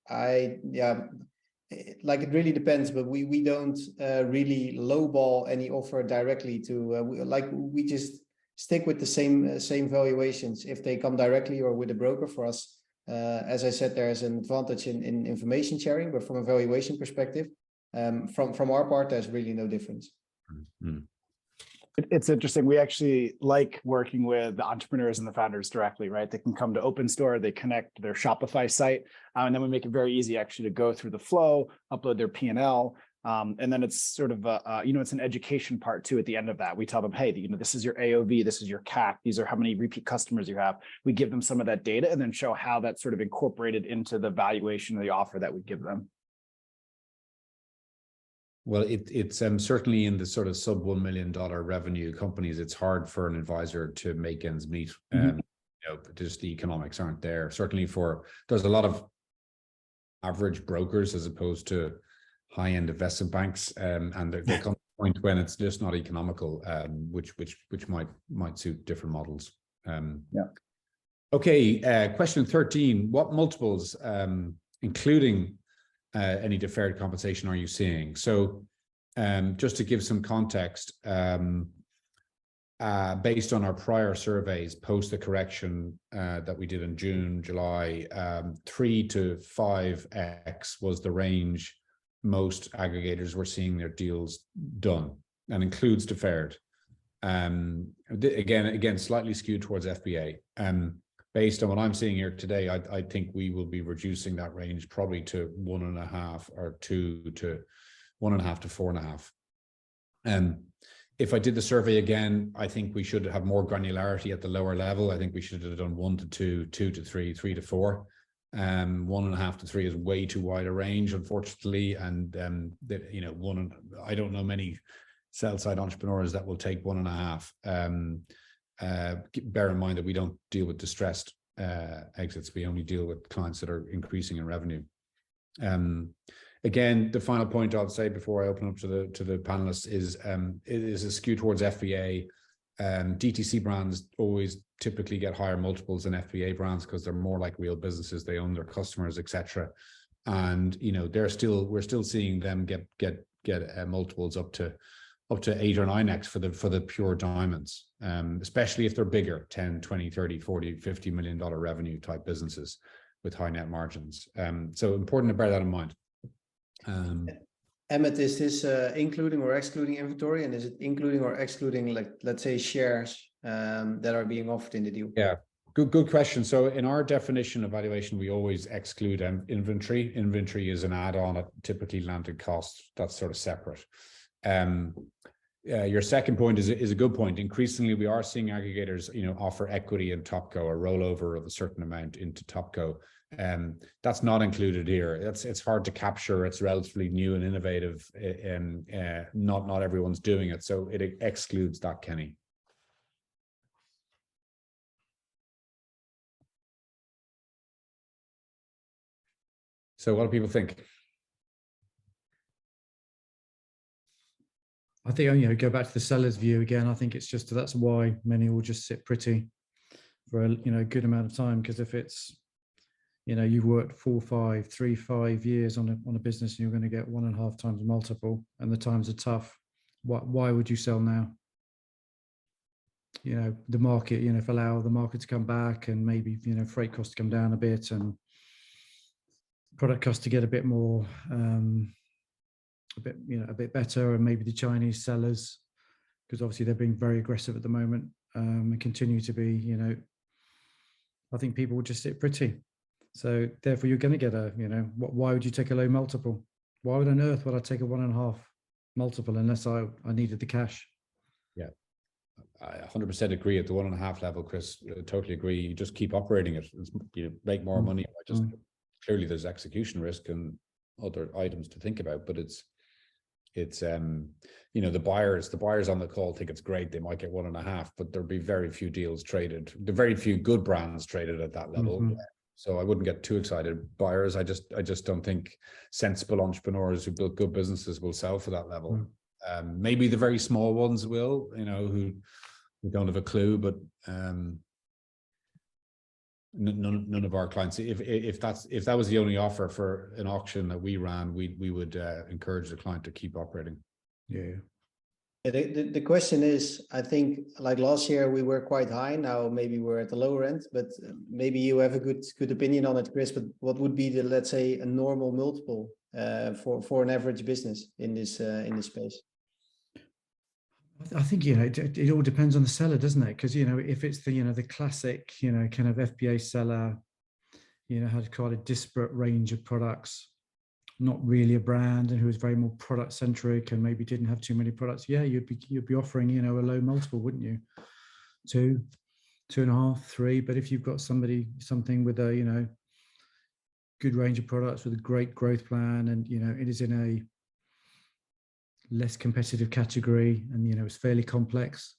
like it really depends, but we don't really lowball any offer directly to we just stick with the same valuations if they come directly or with a broker. For us, as I said, there's an advantage in information sharing, but from a valuation perspective, from our part, there's really no difference. Mm-hmm. It's interesting. We actually like working with the entrepreneurs and the founders directly, right? They can come to OpenStore, they connect their Shopify site, and then we make it very easy actually to go through the flow, upload their P&L. And then it's sort of, it's an education part too at the end of that. We tell them, hey, this is your AOV, this is your CAC, these are how many repeat customers you have. We give them some of that data and then show how that's sort of incorporated into the valuation of the offer that we give them. Well, it's certainly in the sort of sub $1 million revenue companies, it's hard for an advisor to make ends meet. Just the economics aren't there. Certainly there's a lot of average brokers as opposed to high-end investment banks, and there comes a point when it's just not economical, which might suit different models. Okay, question 13: what multiples, including any deferred compensation, are you seeing? So just to give some context, based on our prior surveys post the correction that we did in June, July, 3 to 5x was the range most aggregators were seeing their deals done, and includes deferred. Again, slightly skewed towards FBA. Based on what I'm seeing here today, I think we will be reducing that range probably to 1.5 or 2 to 1.5 to 4.5. If I did the survey again, I think we should have more granularity at the lower level. I think we should have done 1 to 2, 2 to 3, 3 to 4. 1.5 to 3 is way too wide a range, unfortunately. And I don't know many sell-side entrepreneurs that will take 1.5. Bear in mind that we don't deal with distressed exits. We only deal with clients that are increasing in revenue. Again, the final point I'll say before I open up to the panelists is it is a skew towards FBA. DTC brands always typically get higher multiples than FBA brands because they're more like real businesses. They own their customers, etc. And we're still seeing them get multiples up to 8 or 9x for the pure diamonds, especially if they're bigger, 10, 20, 30, 40, $50 million revenue type businesses with high net margins. So important to bear that in mind. Emmett, is this including or excluding inventory, and is it including or excluding, like, let's say, shares that are being offered in the deal? Yeah, good question. So in our definition of valuation, we always exclude inventory. Inventory is an add-on at typically landed cost. That's sort of separate. Your second point is a good point. Increasingly, we are seeing aggregators, offer equity in Topco, a rollover of a certain amount into Topco. That's not included here. It's hard to capture. It's relatively new and innovative. Not everyone's doing it, so it excludes that, Kenny. So what do people think? I think, go back to the seller's view again. I think it's just that's why many will just sit pretty for a good amount of time, because if it's you've worked 3-5 years on a business and you're going to get 1.5 times multiple, and the times are tough. Why would you sell now? The market, if allow the market to come back and maybe freight costs to come down a bit and product costs to get a bit more a bit better, and maybe the Chinese sellers, because obviously they're being very aggressive at the moment, and continue to be, I think people will just sit pretty. So therefore you're going to get why would you take a low multiple? Why on earth would I take a 1.5 multiple unless I needed the cash? Yeah, I 100% agree at the 1.5 level, Chris. Totally agree. You just keep operating it. Make more money. Clearly there's execution risk and other items to think about, but it's the buyers on the call think it's great. They might get 1.5, but there'll be very few deals traded. There are very few good brands traded at that level. So I wouldn't get too excited. Buyers, I just don't think sensible entrepreneurs who build good businesses will sell for that level. Maybe the very small ones will, who don't have a clue, but none of our clients. If that was the only offer for an auction that we ran, we would encourage the client to keep operating. Yeah. The question is, I think like last year we were quite high. Now maybe we're at the lower end, but maybe you have a good opinion on it, Chris. But what would be the, let's say, a normal multiple for an average business in this space? I think, you know, it all depends on the seller, doesn't it? Because, you know, if it's the, you know, the classic, you know, kind of FBA seller, you know, had quite a disparate range of products, not really a brand, and who was very more product centric and maybe didn't have too many products, yeah, you'd be offering, you know, a low multiple, wouldn't you? 2, 2.5, 3. But if you've got something with a, you know, good range of products with a great growth plan, and, you know, it is in a less competitive category, and, you know, it's fairly complex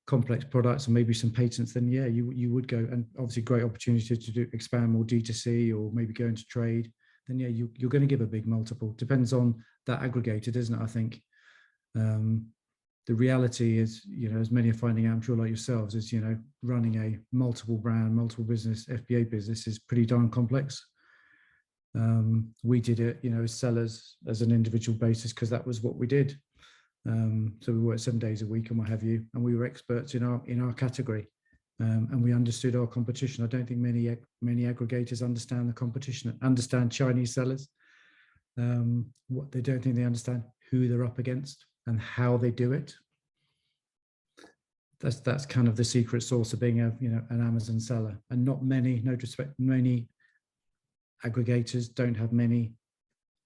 products and maybe some patents, then yeah, you would go, and obviously great opportunity to expand more D2C or maybe go into trade, then yeah, you're going to give a big multiple. Depends on that aggregator, doesn't it? I think the reality is, you know, as many are finding out, I'm sure like yourselves, is, you know, running a multiple brand, multiple business FBA business is pretty darn complex. We did it, you know, as sellers, as an individual basis, because that was what we did. So we worked 7 days a week and what have you, and we were experts in our category, and we understood our competition. I don't think many aggregators understand the competition, understand Chinese sellers. What they don't think they understand who they're up against and how they do it. That's kind of the secret sauce of being an Amazon seller. And not many, no disrespect, many aggregators don't have many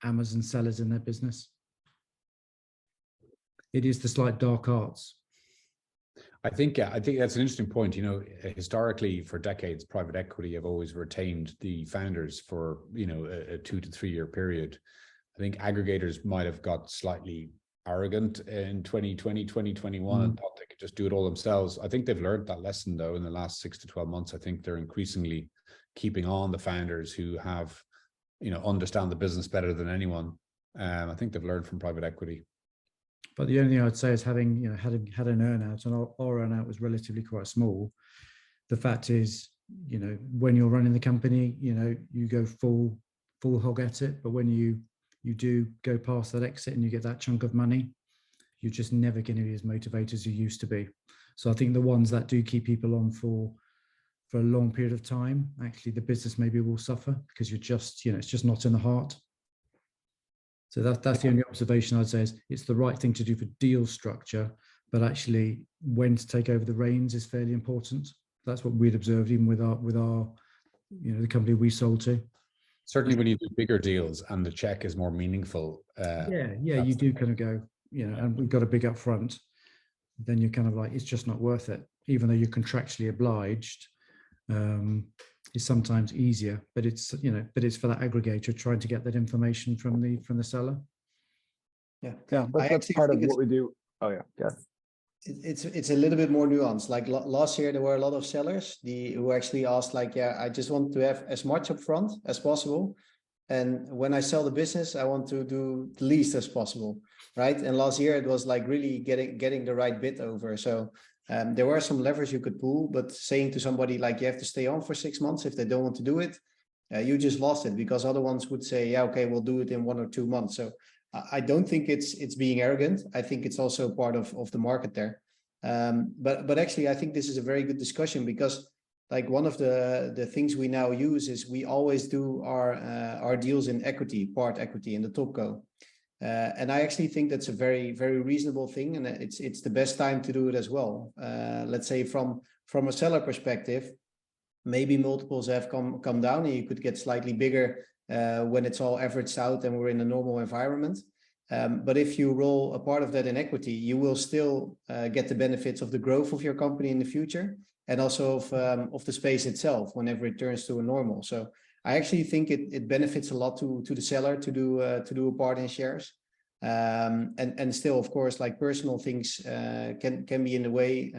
Amazon sellers in their business. It is the slight dark arts. I think that's an interesting point. You know, historically, for decades, private equity have always retained the founders for, you know, a 2 to 3 year period. I think aggregators might have got slightly arrogant in 2020, 2021 and thought they could just do it all themselves. I think they've learned that lesson, though, in the last 6 to 12 months. I think they're increasingly keeping on the founders who have, you know, understand the business better than anyone. I think they've learned from private equity. But the only thing I'd say is having, you know, had an earnout, and our earnout was relatively quite small. The fact is, you know, when you're running the company, you know, you go full hog at it. But when you do go past that exit and you get that chunk of money, you're just never going to be as motivated as you used to be. So I think the ones that do keep people on for a long period of time, actually the business maybe will suffer because you're just, you know, it's just not in the heart. So that's the only observation I'd say is it's the right thing to do for deal structure, but actually when to take over the reins is fairly important. That's what we'd observed even with our, you know, the company we sold to. Certainly when you do bigger deals and the check is more meaningful. Yeah, you do kind of go, you know, and we've got a big upfront, then you're kind of like, it's just not worth it, even though you're contractually obliged. Is sometimes easier, but it's, you know, but it's for that aggregator trying to get that information from the seller. Yeah, that's part of what we do. Oh yeah. It's a little bit more nuanced. Like last year, there were a lot of sellers who actually asked, like, yeah, I just want to have as much upfront as possible, and when I sell the business, I want to do the least as possible, right? And last year it was like really getting the right bit over. So there were some levers you could pull, but saying to somebody like you have to stay on for 6 months if they don't want to do it, you just lost it, because other ones would say, yeah, okay, we'll do it in 1 or 2 months. So I don't think it's being arrogant. I think it's also part of the market there. But actually, I think this is a very good discussion, because like one of the things we now use is we always do our deals in equity, part equity in the topco. And I actually think that's a very, very reasonable thing, and it's the best time to do it as well. Let's say from a seller perspective, maybe multiples have come down, and you could get slightly bigger when it's all averaged out and we're in a normal environment. But if you roll a part of that in equity, you will still get the benefits of the growth of your company in the future, and also of the space itself whenever it turns to a normal. So I actually think it benefits a lot to the seller to do a part in shares, and still, of course, like personal things can be in the way,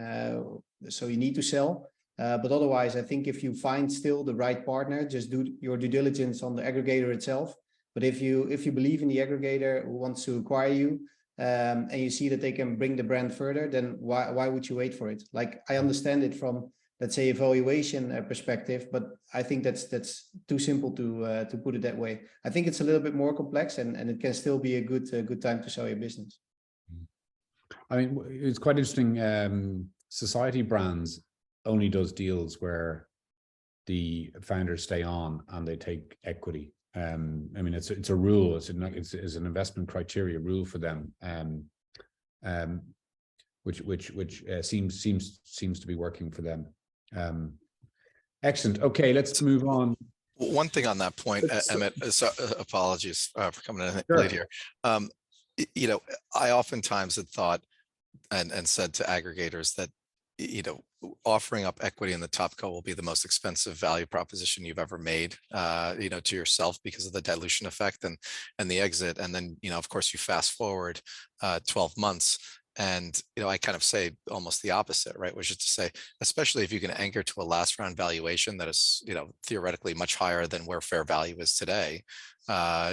so you need to sell. But otherwise, I think if you find still the right partner, just do your due diligence on the aggregator itself. But if you believe in the aggregator who wants to acquire you, and you see that they can bring the brand further, then why would you wait for it? Like, I understand it from let's say, evaluation perspective, but I think that's too simple to put it that way. I think it's a little bit more complex, and it can still be a good time to sell your business. I mean, it's quite interesting. Society Brands only does deals where the founders stay on and they take equity. I mean, it's a rule. It's an investment criteria rule for them. Which seems to be working for them. Excellent. Okay, let's move on. One thing on that point, Emmett, so, apologies for coming in Sure. late here. You know, I oftentimes had thought and said to aggregators that, you know, offering up equity in the top co will be the most expensive value proposition you've ever made, you know, to yourself because of the dilution effect and the exit. And then, you know, of course, you fast forward 12 months. And, you know, I kind of say almost the opposite, right? Which is to say, especially if you can anchor to a last round valuation that is, you know, theoretically much higher than where fair value is today.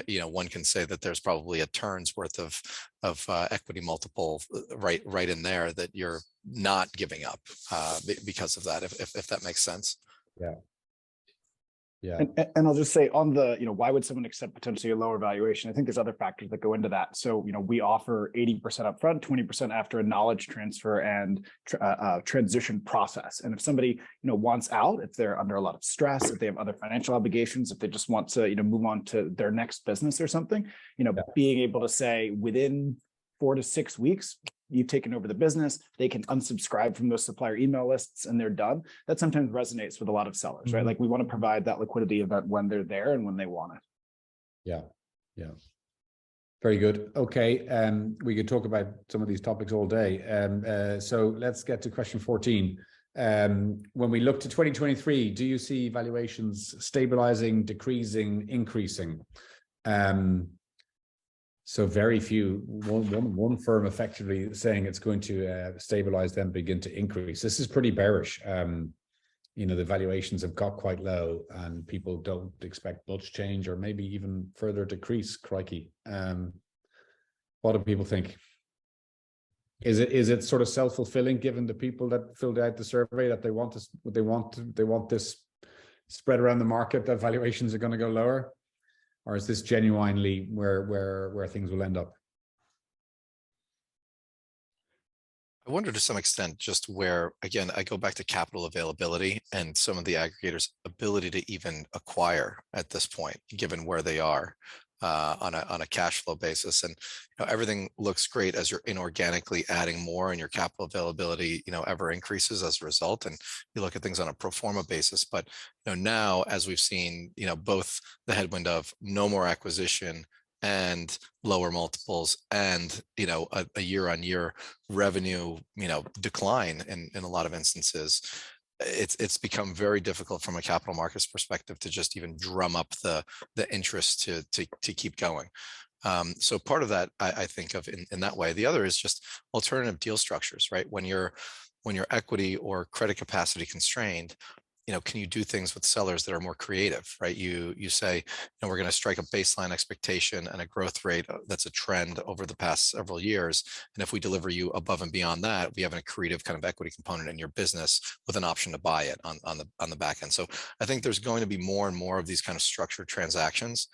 You know, one can say that there's probably a turn's worth of equity multiple right in there that you're not giving up because of that, if that makes sense. Yeah. Yeah. And I'll just say on the, you know, why would someone accept potentially a lower valuation? I think there's other factors that go into that. So, you know, we offer 80% upfront, 20% after a knowledge transfer and transition process. And if somebody, you know, wants out, if they're under a lot of stress, if they have other financial obligations, if they just want to, you know, move on to their next business or something, you know, being able to say within 4 to 6 weeks, you've taken over the business, they can unsubscribe from those supplier email lists and they're done. That sometimes resonates with a lot of sellers, right? Like we want to provide that liquidity event when they're there and when they want it. Yeah. Yeah. Very good. Okay. We could talk about some of these topics all day. So let's get to question 14. When we look to 2023, do you see valuations stabilizing, decreasing, increasing? So very few, one firm effectively saying it's going to stabilize, then begin to increase. This is pretty bearish. You know, the valuations have got quite low and people don't expect much change or maybe even further decrease. Crikey. What do people think? Is it sort of self-fulfilling given the people that filled out the survey that they want this spread around the market that valuations are going to go lower? Or is this genuinely where things will end up? I wonder to some extent just where, again, I go back to capital availability and some of the aggregators' ability to even acquire at this point, given where they are on a cash flow basis. And you know, everything looks great as you're inorganically adding more and your capital availability, you know, ever increases as a result. And you look at things on a pro forma basis. But you know, now, as we've seen, you know, both the headwind of no more acquisition and lower multiples and, you know, a year-on-year revenue, you know, decline in a lot of instances, it's become very difficult from a capital markets perspective to just even drum up the interest to keep going. So part of that I think of in that way. The other is just alternative deal structures, right? When you're equity or credit capacity constrained, you know, can you do things with sellers that are more creative, right? You say, you know, we're going to strike a baseline expectation and a growth rate that's a trend over the past several years. And if we deliver you above and beyond that, we have an accretive kind of equity component in your business with an option to buy it on the back end. So I think there's going to be more and more of these kind of structured transactions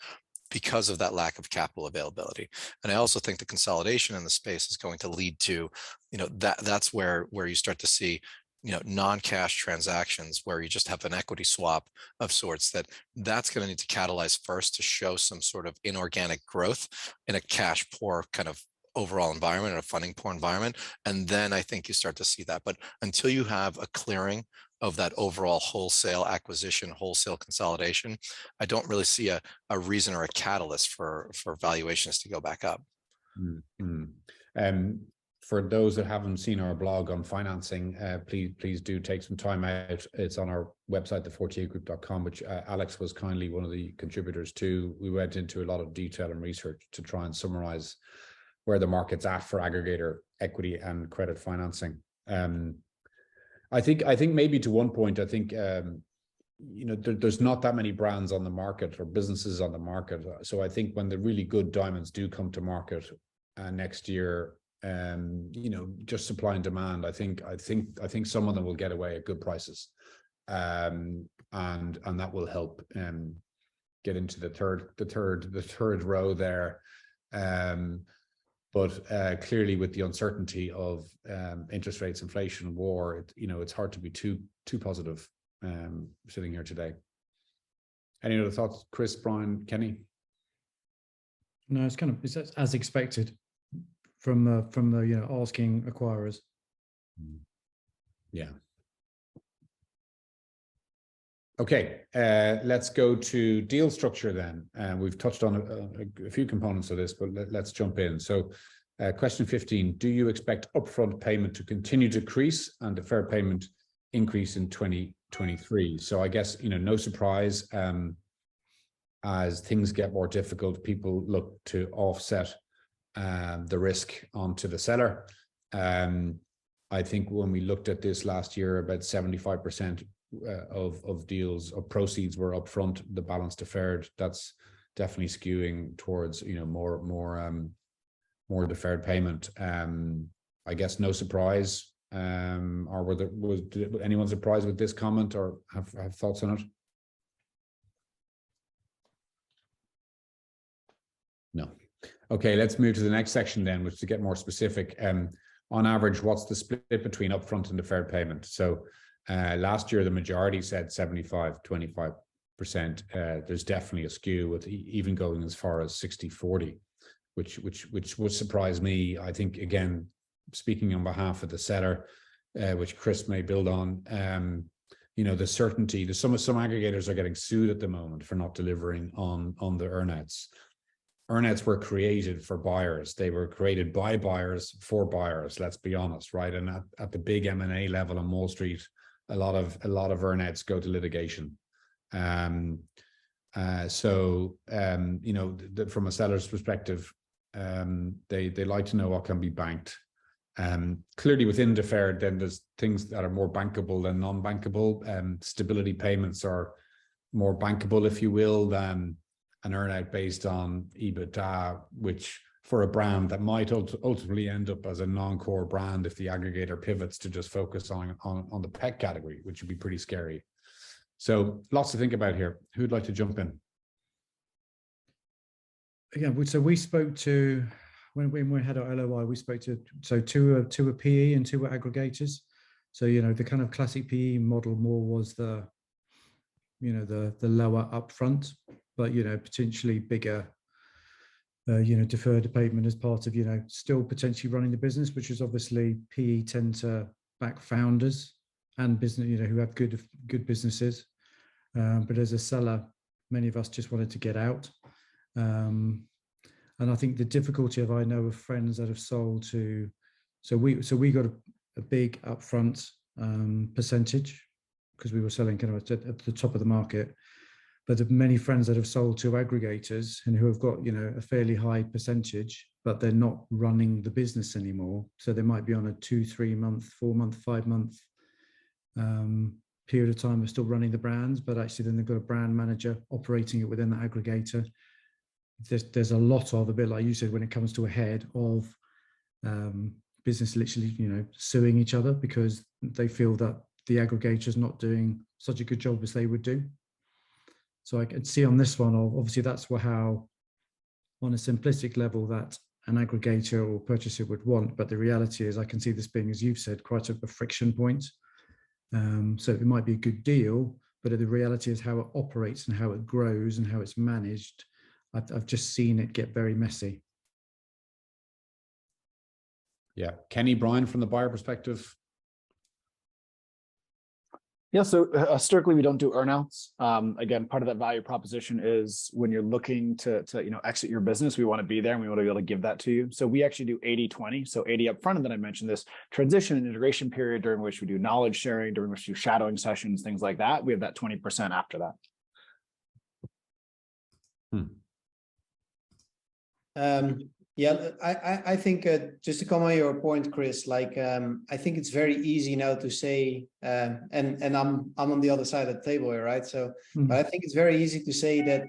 because of that lack of capital availability. And I also think the consolidation in the space is going to lead to, you know, that's where you start to see, you know, non-cash transactions where you just have an equity swap of sorts that's going to need to catalyze first to show some sort of inorganic growth in a cash poor kind of overall environment and a funding poor environment. And then I think you start to see that. But until you have a clearing of that overall wholesale acquisition, wholesale consolidation, I don't really see a reason or a catalyst for valuations to go back up. For those that haven't seen our blog on financing, please do take some time out. It's on our website, thefortiagroup.com, which Alex was kindly one of the contributors to. We went into a lot of detail and research to try and summarize where the market's at for aggregator equity and credit financing. I think maybe to one point, I think you know, there's not that many brands on the market or businesses on the market. So I think when the really good diamonds do come to market next year, you know, just supply and demand, I think some of them will get away at good prices. and that will help get into the third row there. But clearly, with the uncertainty of interest rates, inflation, war, it's hard to be too positive sitting here today. Any other thoughts, Chris, Brian, Kenny? No, it's as expected from the asking acquirers. Yeah. Okay, let's go to deal structure then. We've touched on a few components of this, but let's jump in. So question 15, do you expect upfront payment to continue to decrease and deferred payment increase in 2023? So I guess, no surprise, as things get more difficult, people look to offset the risk onto the seller. I think when we looked at this last year, about 75% of deals or proceeds were upfront, the balance deferred. That's definitely skewing towards more deferred payment. I guess no surprise. Or was anyone surprised with this comment or have thoughts on it? No. Okay, let's move to the next section then, which to get more specific. On average, what's the split between upfront and deferred payment? So last year, the majority said 75-25%. There's definitely a skew with even going as far as 60-40, which would surprise me. I think, again, speaking on behalf of the seller, which Chris may build on, the certainty. Some aggregators are getting sued at the moment for not delivering on the earnouts. Earnouts were created for buyers. They were created by buyers for buyers. Let's be honest, right? And at the big M&A level on Wall Street, a lot of earnouts go to litigation. From a seller's perspective, they like to know what can be banked. Clearly, within deferred, then there's things that are more bankable than non-bankable. Stability payments are more bankable, if you will, than an earnout based on EBITDA, which for a brand that might ultimately end up as a non-core brand if the aggregator pivots to just focus on the pet category, which would be pretty scary. So lots to think about here. Who'd like to jump in? Again, so we spoke to, when we had our LOI, we spoke to, so two are PE and two were aggregators. So, the kind of classic PE model more was the lower upfront, but, potentially bigger, deferred payment as part of, still potentially running the business, which is obviously PE tend to back founders and business, who have good businesses. But as a seller, many of us just wanted to get out. And I think the difficulty I know of friends that have sold to, so we got a big upfront percentage because we were selling kind of at the top of the market. But there are many friends that have sold to aggregators and who have got, a fairly high percentage, but they're not running the business anymore. So they might be on a 2-3 month, 4 month, 5 month period of time of still running the brands, but actually then they've got a brand manager operating it within the aggregator. There's a lot of, a bit like you said, when it comes to a head of business literally, suing each other because they feel that the aggregator is not doing such a good job as they would do. So I could see on this one, obviously that's how, on a simplistic level, that an aggregator or purchaser would want. But the reality is I can see this being, as you've said, quite a friction point. So it might be a good deal, but the reality is how it operates and how it grows and how it's managed. I've just seen it get very messy. Yeah. Kenny, Brian, from the buyer perspective. Yeah, so historically we don't do earnouts. Again, part of that value proposition is when you're looking to exit your business, we want to be there and we want to be able to give that to you. So we actually do 80-20, so 80 up front, and then I mentioned this transition and integration period during which we do knowledge sharing, during which we do shadowing sessions, things like that. We have that 20% after that. Yeah, I think just to come on your point, Chris, I think it's very easy now to say, and I'm on the other side of the table here, right? So, but I think it's very easy to say that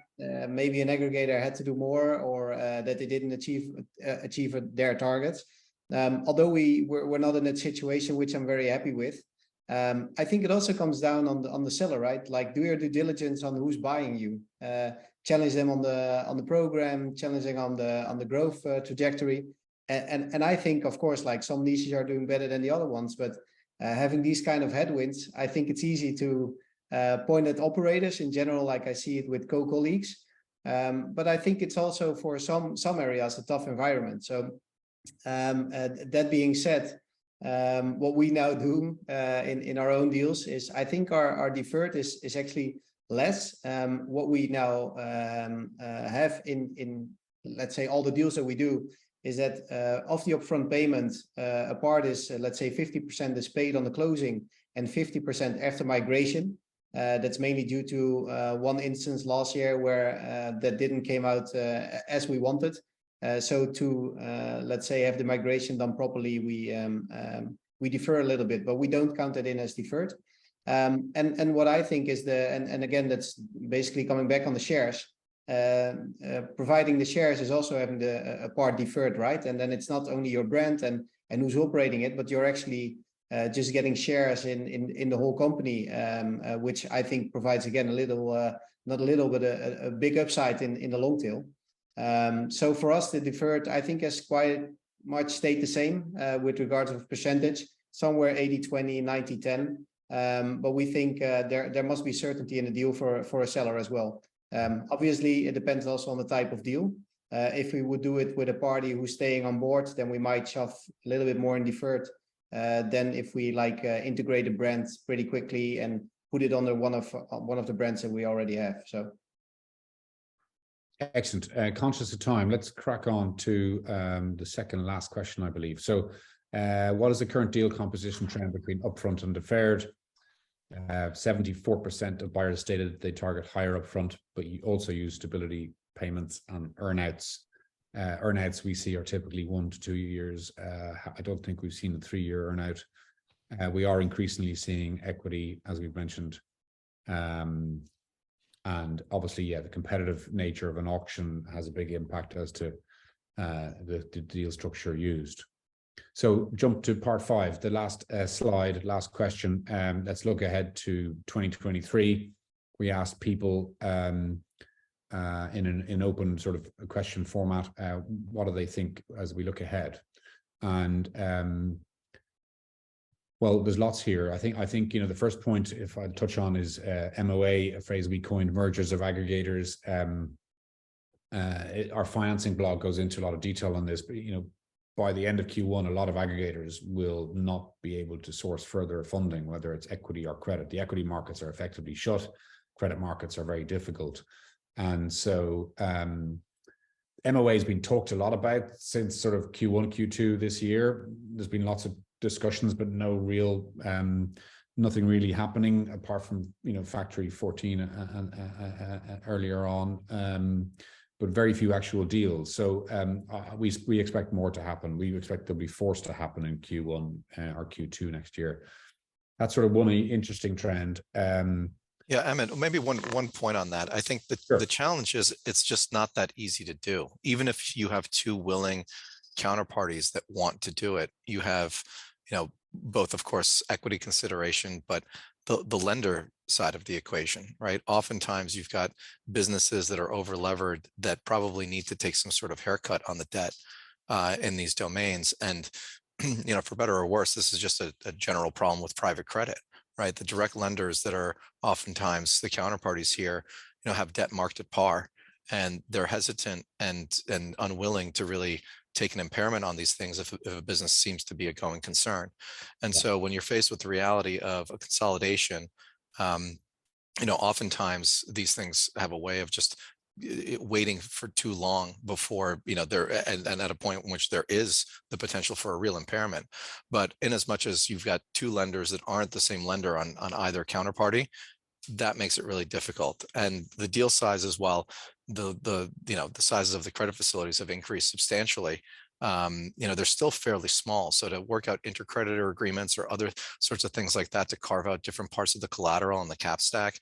maybe an aggregator had to do more, or that they didn't achieve their targets. Although we're not in that situation, which I'm very happy with. I think it also comes down on the seller, right? Like, do your due diligence on who's buying you. Challenge them on the program, challenging on the growth trajectory. And I think, of course, like some niches are doing better than the other ones, but having these kind of headwinds, I think it's easy to point at operators in general, like I see it with co-colleagues. But I think it's also for some areas a tough environment. So that being said, what we now do in our own deals is, I think our deferred is actually less. What we now have in let's say all the deals that we do is that of the upfront payment, a part is let's say 50% is paid on the closing and 50% after migration. That's mainly due to one instance last year where that didn't came out as we wanted. So to let's say have the migration done properly, we defer a little bit, but we don't count it in as deferred. And what I think is and again, that's basically coming back on the shares. Providing the shares is also having a part deferred, right? And then it's not only your brand and who's operating it, but you're actually just getting shares in the whole company, which I think provides again a little, not a little, but a big upside in the long tail. So for us, the deferred, I think, has quite much stayed the same with regards of percentage, somewhere 80-20, 90-10. But we think there must be certainty in the deal for a seller as well. Obviously, it depends also on the type of deal. If we would do it with a party who's staying on board, then we might shove a little bit more in deferred than if we like integrate a brand pretty quickly and put it under one of the brands that we already have. So. Excellent. Conscious of time, let's crack on to the second last question, I believe. So what is the current deal composition trend between upfront and deferred? 74% of buyers stated that they target higher upfront, but you also use stability payments and earnouts. Earnouts we see are typically 1 to 2 years. I don't think we've seen a 3-year earnout. We are increasingly seeing equity, as we've mentioned. And obviously, yeah, the competitive nature of an auction has a big impact as to the deal structure used. So jump to part 5, the last slide, last question. Let's look ahead to 2023. We asked people in an open sort of question format, what do they think as we look ahead? And well, there's lots here. I think you know, the first point, if I touch on, is MOA, a phrase we coined, mergers of aggregators. Our financing blog goes into a lot of detail on this, but you know, by the end of Q1, a lot of aggregators will not be able to source further funding, whether it's equity or credit. The equity markets are effectively shut. Credit markets are very difficult. And so MOA has been talked a lot about since sort of Q1, Q2 this year. There's been lots of discussions, but no real, nothing really happening apart from, you know, Factory 14 earlier on. But very few actual deals. So we expect more to happen. We expect they'll be forced to happen in Q1 or Q2 next year. That's sort of one interesting trend. Yeah, Emmett, maybe one point on that. I think that the challenge is it's just not that easy to do. Even if you have 2 willing counterparties that want to do it, you have, you know, both, of course, equity consideration, but the lender side of the equation, right? Oftentimes you've got businesses that are over levered that probably need to take some sort of haircut on the debt in these domains. And, you know, for better or worse, this is just a general problem with private credit, right? The direct lenders that are oftentimes the counterparties here, you know, have debt marked at par, and they're hesitant and unwilling to really take an impairment on these things if a business seems to be a going concern. And so when you're faced with the reality of a consolidation, you know, oftentimes these things have a way of just waiting for too long before, you know, and at a point in which there is the potential for a real impairment. But in as much as you've got 2 lenders that aren't the same lender on either counterparty, that makes it really difficult. And the deal sizes, while the you know, the sizes of the credit facilities have increased substantially, you know, they're still fairly small. So to work out intercreditor agreements or other sorts of things like that to carve out different parts of the collateral and the cap stack,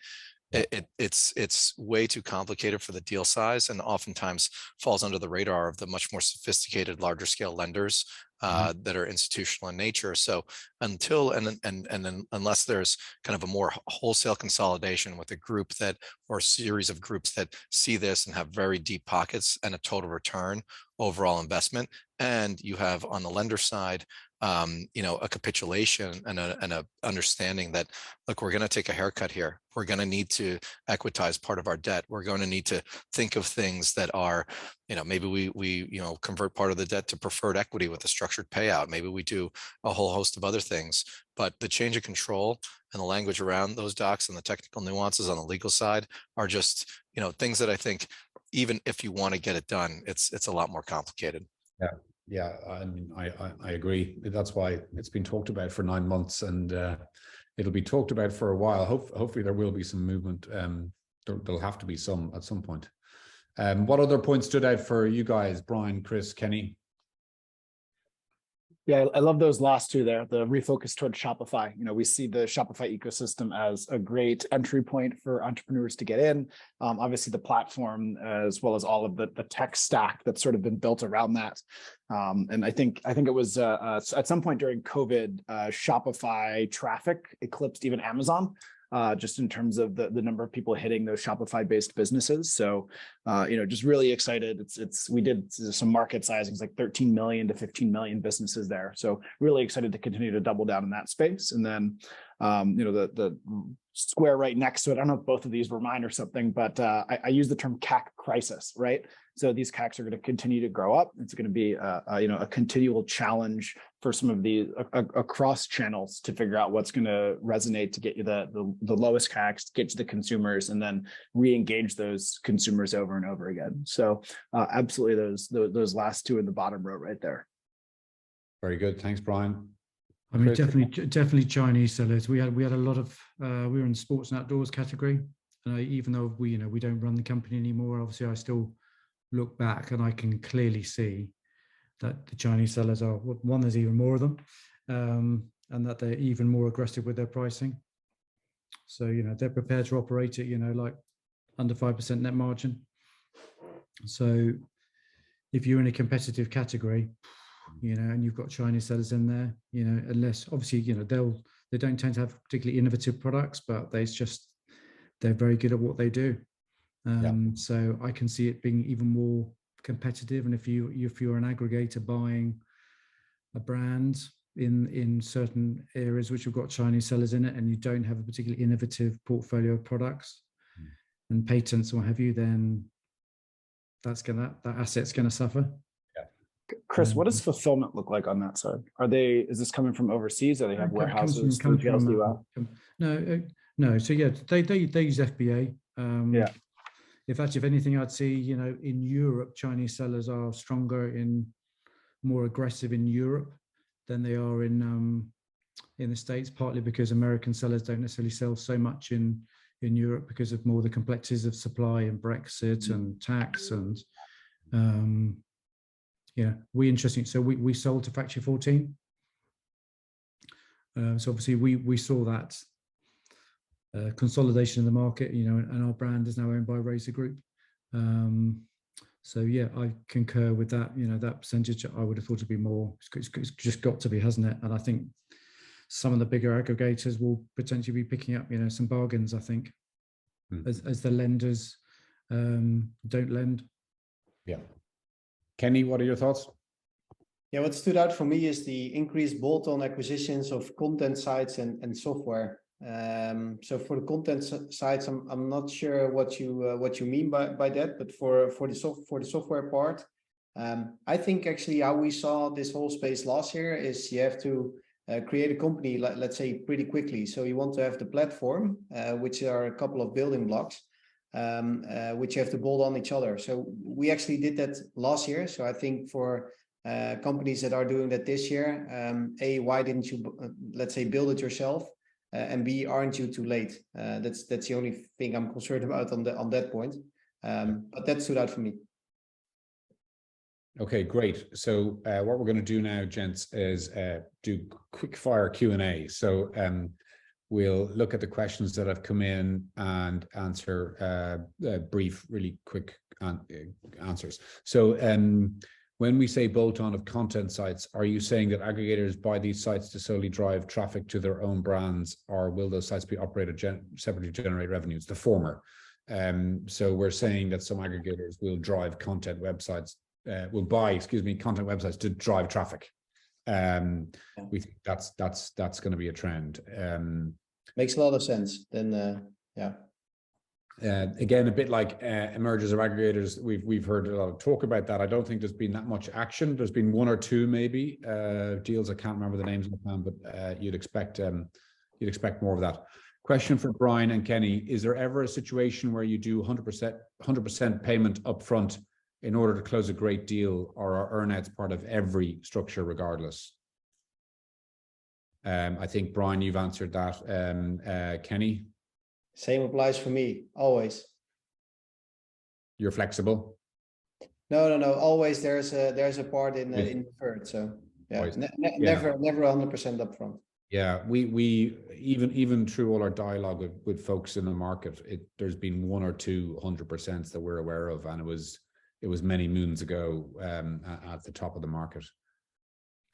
it's way too complicated for the deal size, and oftentimes falls under the radar of the much more sophisticated, larger scale lenders that are institutional in nature. So until and then unless there's kind of a more wholesale consolidation with a group that, or a series of groups that see this and have very deep pockets and a total return overall investment, and you have on the lender side, a capitulation and a understanding that, look, we're going to take a haircut here. We're going to need to equitize part of our debt. We're going to need to think of things that are, maybe we convert part of the debt to preferred equity with a structured payout. Maybe we do a whole host of other things. But the change of control and the language around those docs and the technical nuances on the legal side are just, things that I think, even if you want to get it done, it's a lot more complicated. Yeah, I mean, I agree. That's why it's been talked about for 9 months, and it'll be talked about for a while. Hopefully there will be some movement. There'll have to be some at some point. What other points stood out for you guys, Brian, Chris, Kenny? Yeah, I love those last two there, the refocus towards Shopify. We see the Shopify ecosystem as a great entry point for entrepreneurs to get in. Obviously, the platform, as well as all of the tech stack that's sort of been built around that. And I think it was at some point during COVID, Shopify traffic eclipsed even Amazon. Just in terms of the number of people hitting those Shopify-based businesses. So, just really excited. We did some market sizings, like 13 million to 15 million businesses there. So really excited to continue to double down in that space. And then, the square right next to it, I don't know if both of these were mine or something, but I use the term CAC crisis, right? So these CACs are going to continue to grow up. It's going to be a continual challenge for some of the across channels to figure out what's going to resonate to get you the lowest CACs, get to the consumers, and then re-engage those consumers over and over again. So absolutely those last two in the bottom row right there. Very good. Thanks, Brian. I mean, definitely Chinese sellers. We had a lot of we were in sports and outdoors category, and even though we don't run the company anymore, obviously I still look back and I can clearly see that the Chinese sellers are, one, there's even more of them, and that they're even more aggressive with their pricing. So they're prepared to operate at like under 5% net margin. So if you're in a competitive category, and you've got Chinese sellers in there, unless obviously, they don't tend to have particularly innovative products, but they're very good at what they do. So I can see it being even more competitive. And if you're an aggregator buying a brand in certain areas which have got Chinese sellers in it, and you don't have a particularly innovative portfolio of products and patents or what have you, then that asset's gonna suffer. Chris, what does fulfillment look like on that side? Is this coming from overseas? Or they have warehouses? No. So yeah, they use FBA. Yeah. In fact, if anything, I'd see, in Europe, Chinese sellers are more aggressive in Europe than they are in the States, partly because American sellers don't necessarily sell so much in Europe because of more the complexities of supply and Brexit and tax and So we sold to Factory 14. So obviously we saw that consolidation in the market, and our brand is now owned by Razor Group. So yeah, I concur with that. That percentage, I would have thought it'd be more. It's just got to be, hasn't it? And I think some of the bigger aggregators will potentially be picking up, some bargains, I think, as the lenders don't lend. Yeah. Kenny, what are your thoughts? Yeah, what stood out for me is the increased bolt-on acquisitions of content sites and software. So for the content sites, I'm not sure what you mean by that, but for the software part, I think actually how we saw this whole space last year is you have to create a company, let's say, pretty quickly. So you want to have the platform, which are a couple of building blocks, which you have to bolt on each other. So we actually did that last year. So I think for companies that are doing that this year, why didn't you, let's say, build it yourself? And B, aren't you too late? That's the only thing I'm concerned about on that point. But that stood out for me. Okay, great. So what we're going to do now, gents, is do quick fire Q&A. So we'll look at the questions that have come in and answer brief, really quick answers. So When we say bolt-on of content sites, are you saying that aggregators buy these sites to solely drive traffic to their own brands, or will those sites be operated separately to generate revenues? The former. So we're saying that some aggregators will drive content websites, will buy, content websites to drive traffic. We think that's going to be a trend. Makes a lot of sense. Then, yeah. Again, a bit like emergers or aggregators, we've heard a lot of talk about that. I don't think there's been that much action. There's been one or two maybe deals. I can't remember the names of them, but you'd expect more of that. Question for Brian and Kenny: is there ever a situation where you do 100% payment upfront in order to close a great deal, or are earnouts part of every structure regardless? I think Brian, you've answered that. Kenny? Same applies for me, always. You're flexible? No. Always there's a part in deferred. So yeah, never 100% upfront. Yeah, we even through all our dialogue with folks in the market, there's been 1 or 2 100% that we're aware of, and it was many moons ago at the top of the market.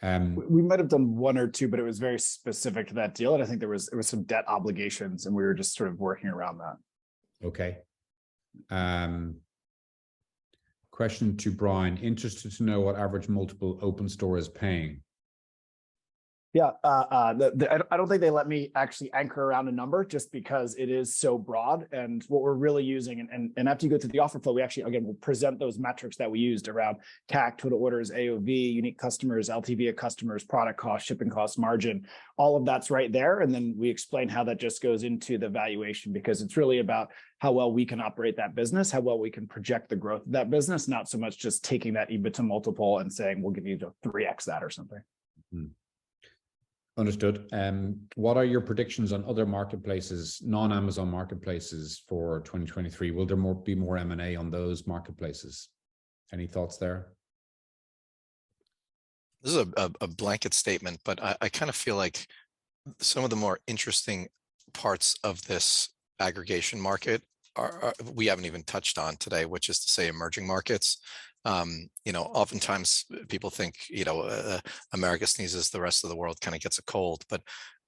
We might have done 1 or 2, but it was very specific to that deal, and I think there was some debt obligations, and we were just sort of working around that. Okay. Question to Brian: interested to know what average multiple OpenStore is paying. Yeah, I don't think they let me actually anchor around a number, just because it is so broad. And what we're really using, and after you go through the offer flow, we actually, again, will present those metrics that we used around CAC, total orders, AOV, unique customers, LTV of customers, product cost, shipping cost, margin, all of that's right there. And then we explain how that just goes into the valuation, because it's really about how well we can operate that business, how well we can project the growth of that business, not so much just taking that EBITDA multiple and saying, we'll give you 3x that or something. Mm-hmm. Understood. What are your predictions on other marketplaces, non-Amazon marketplaces for 2023? Will there be more M&A on those marketplaces? Any thoughts there? This is a blanket statement, but I kind of feel like some of the more interesting parts of this aggregation market are we haven't even touched on today, which is to say emerging markets. Oftentimes people think, America sneezes, the rest of the world kind of gets a cold. But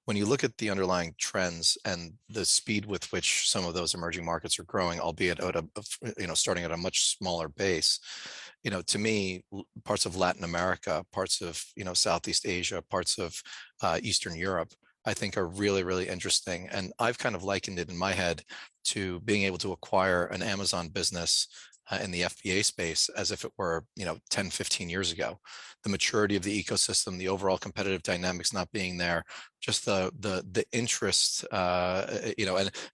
when you look at the underlying trends and the speed with which some of those emerging markets are growing, albeit at starting at a much smaller base, to me, parts of Latin America, parts of, Southeast Asia, parts of Eastern Europe, I think are really, really interesting. And I've kind of likened it in my head to being able to acquire an Amazon business in the FBA space as if it were 10, 15 years ago. The maturity of the ecosystem, the overall competitive dynamics not being there, just the interest, and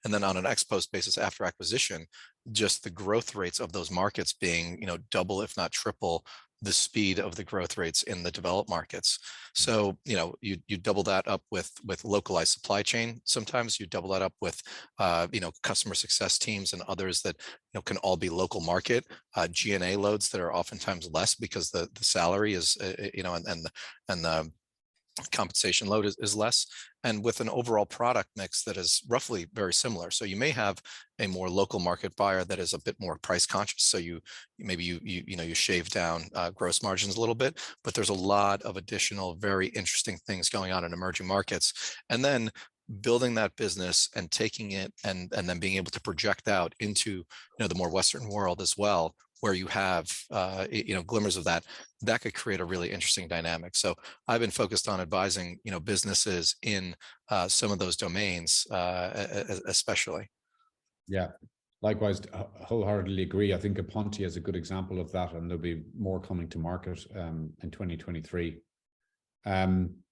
then on an ex post basis after acquisition, just the growth rates of those markets being double if not triple the speed of the growth rates in the developed markets. So you double that up with localized supply chain. Sometimes you double that up with customer success teams and others that can all be local market, G&A loads that are oftentimes less because the salary is and the compensation load is less, and with an overall product mix that is roughly very similar. So you may have a more local market buyer that is a bit more price conscious. So you shave down gross margins a little bit, but there's a lot of additional very interesting things going on in emerging markets. And then building that business and taking it and then being able to project out into the more Western world as well, where you have glimmers of that could create a really interesting dynamic. So I've been focused on advising businesses in some of those domains, especially. Yeah, likewise, wholeheartedly agree. I think Ponti is a good example of that, and there'll be more coming to market in 2023.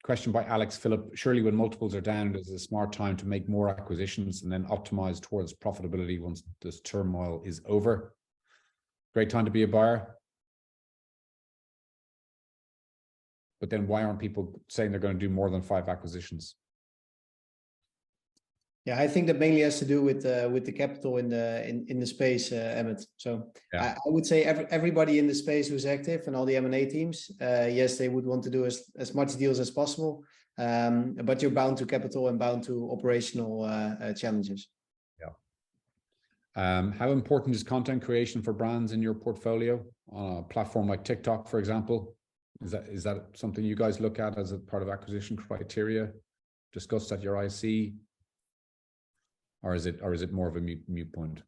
Question by Alex Phillip: surely when multiples are down, it is a smart time to make more acquisitions and then optimize towards profitability once this turmoil is over. Great time to be a buyer. But then why aren't people saying they're going to do more than 5 acquisitions? Yeah, I think that mainly has to do with the capital in the space, Emmett. So yeah. I would say everybody in the space who's active and all the M&A teams, yes, they would want to do as much deals as possible, but you're bound to capital and bound to operational challenges. How important is content creation for brands in your portfolio? on a platform like TikTok, for example? Is that something you guys look at as a part of acquisition criteria discussed at your IC, or is it more of a mute point?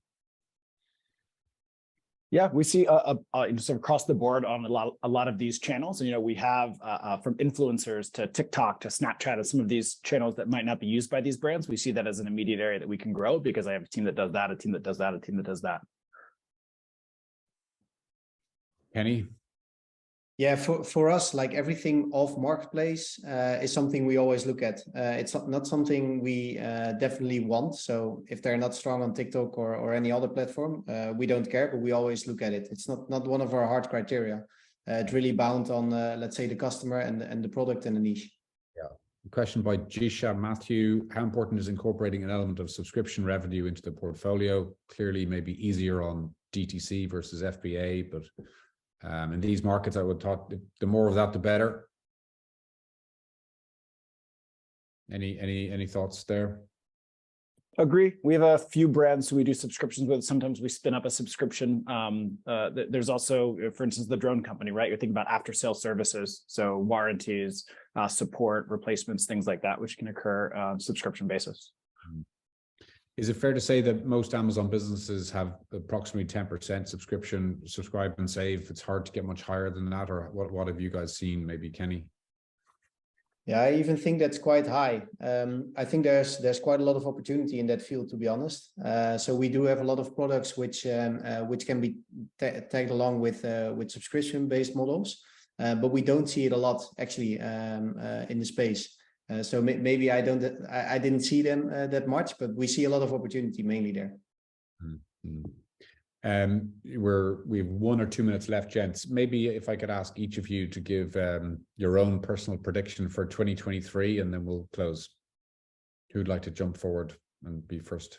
Yeah, we see sort of across the board on a lot of these channels. And, we have from influencers to TikTok to Snapchat and some of these channels that might not be used by these brands. We see that as an immediate area that we can grow because I have a team that does that, a team that does that, a team that does that. Kenny? Yeah, for us, like everything off marketplace is something we always look at. It's not something we definitely want. So if they're not strong on TikTok or any other platform, we don't care, but we always look at it. It's not one of our hard criteria. It's really bound on, let's say, the customer and the product and the niche. Yeah. Question by Jisha Matthew. How important is incorporating an element of subscription revenue into the portfolio? Clearly, maybe easier on DTC versus FBA, but in these markets, I would thought the more of that, the better. Any thoughts there? Agree. We have a few brands who we do subscriptions with. Sometimes we spin up a subscription. There's also, for instance, the drone company, right? You're thinking about after sale services, so warranties, support, replacements, things like that, which can occur subscription basis. Is it fair to say that most Amazon businesses have approximately 10% subscribe and save? It's hard to get much higher than that, or what have you guys seen, maybe Kenny? Yeah, I even think that's quite high. I think there's quite a lot of opportunity in that field, to be honest. So we do have a lot of products which can be tagged along with subscription-based models, but we don't see it a lot actually in the space. So maybe I didn't see them that much, but we see a lot of opportunity mainly there. We have 1 or 2 minutes left, gents. Maybe if I could ask each of you to give your own personal prediction for 2023, and then we'll close. Who'd like to jump forward and be first?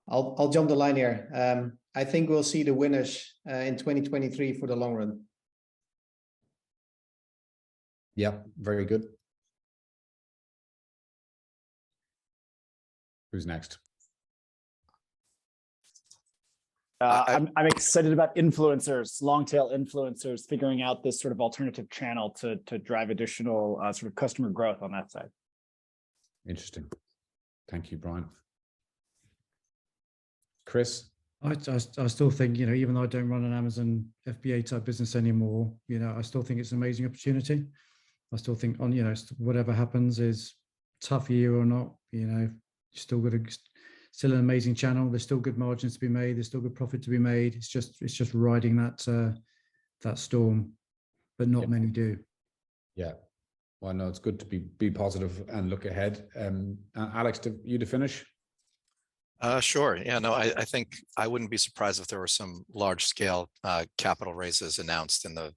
I'll jump the line here. I think we'll see the winners in 2023 for the long run. Yeah, very good. Who's next? I'm excited about influencers, long tail influencers, figuring out this sort of alternative channel to drive additional sort of customer growth on that side. Interesting. Thank you, Brian. Chris? I still think, even though I don't run an Amazon FBA type business anymore, I still think it's an amazing opportunity. I still think whatever happens is tough year or not, still an amazing channel. There's still good margins to be made. There's still good profit to be made. It's just riding that storm, but not many do. Yeah. Well, no, it's good to be positive and look ahead. Alex, you to finish? Sure. Yeah, no, I think I wouldn't be surprised if there were some large scale capital raises announced in the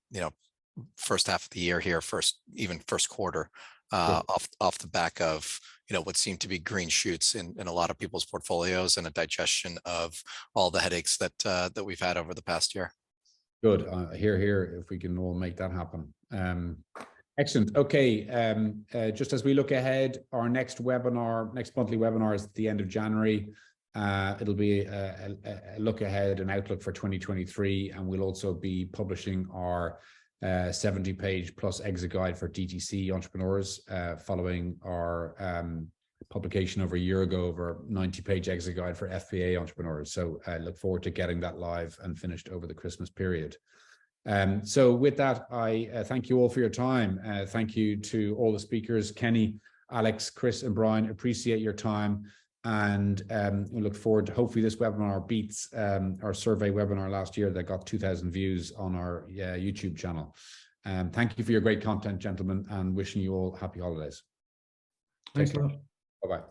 first half of the year here, first quarter, off the back of what seemed to be green shoots in a lot of people's portfolios and a digestion of all the headaches that we've had over the past year. Good. Here, if we can all make that happen. Excellent. Okay. Just as we look ahead, our next monthly webinar is at the end of January. It'll be a look ahead, an outlook for 2023, and we'll also be publishing our 70-page plus exit guide for DTC entrepreneurs, following our publication over a year ago of our 90-page exit guide for FBA entrepreneurs. So I look forward to getting that live and finished over the Christmas period. So with that, I thank you all for your time. Thank you to all the speakers, Kenny, Alex, Chris, and Brian. Appreciate your time. And we look forward to, hopefully this webinar beats our survey webinar last year that got 2,000 views on our YouTube channel. Thank you for your great content, gentlemen, and wishing you all happy holidays. Thanks a lot. Bye-bye.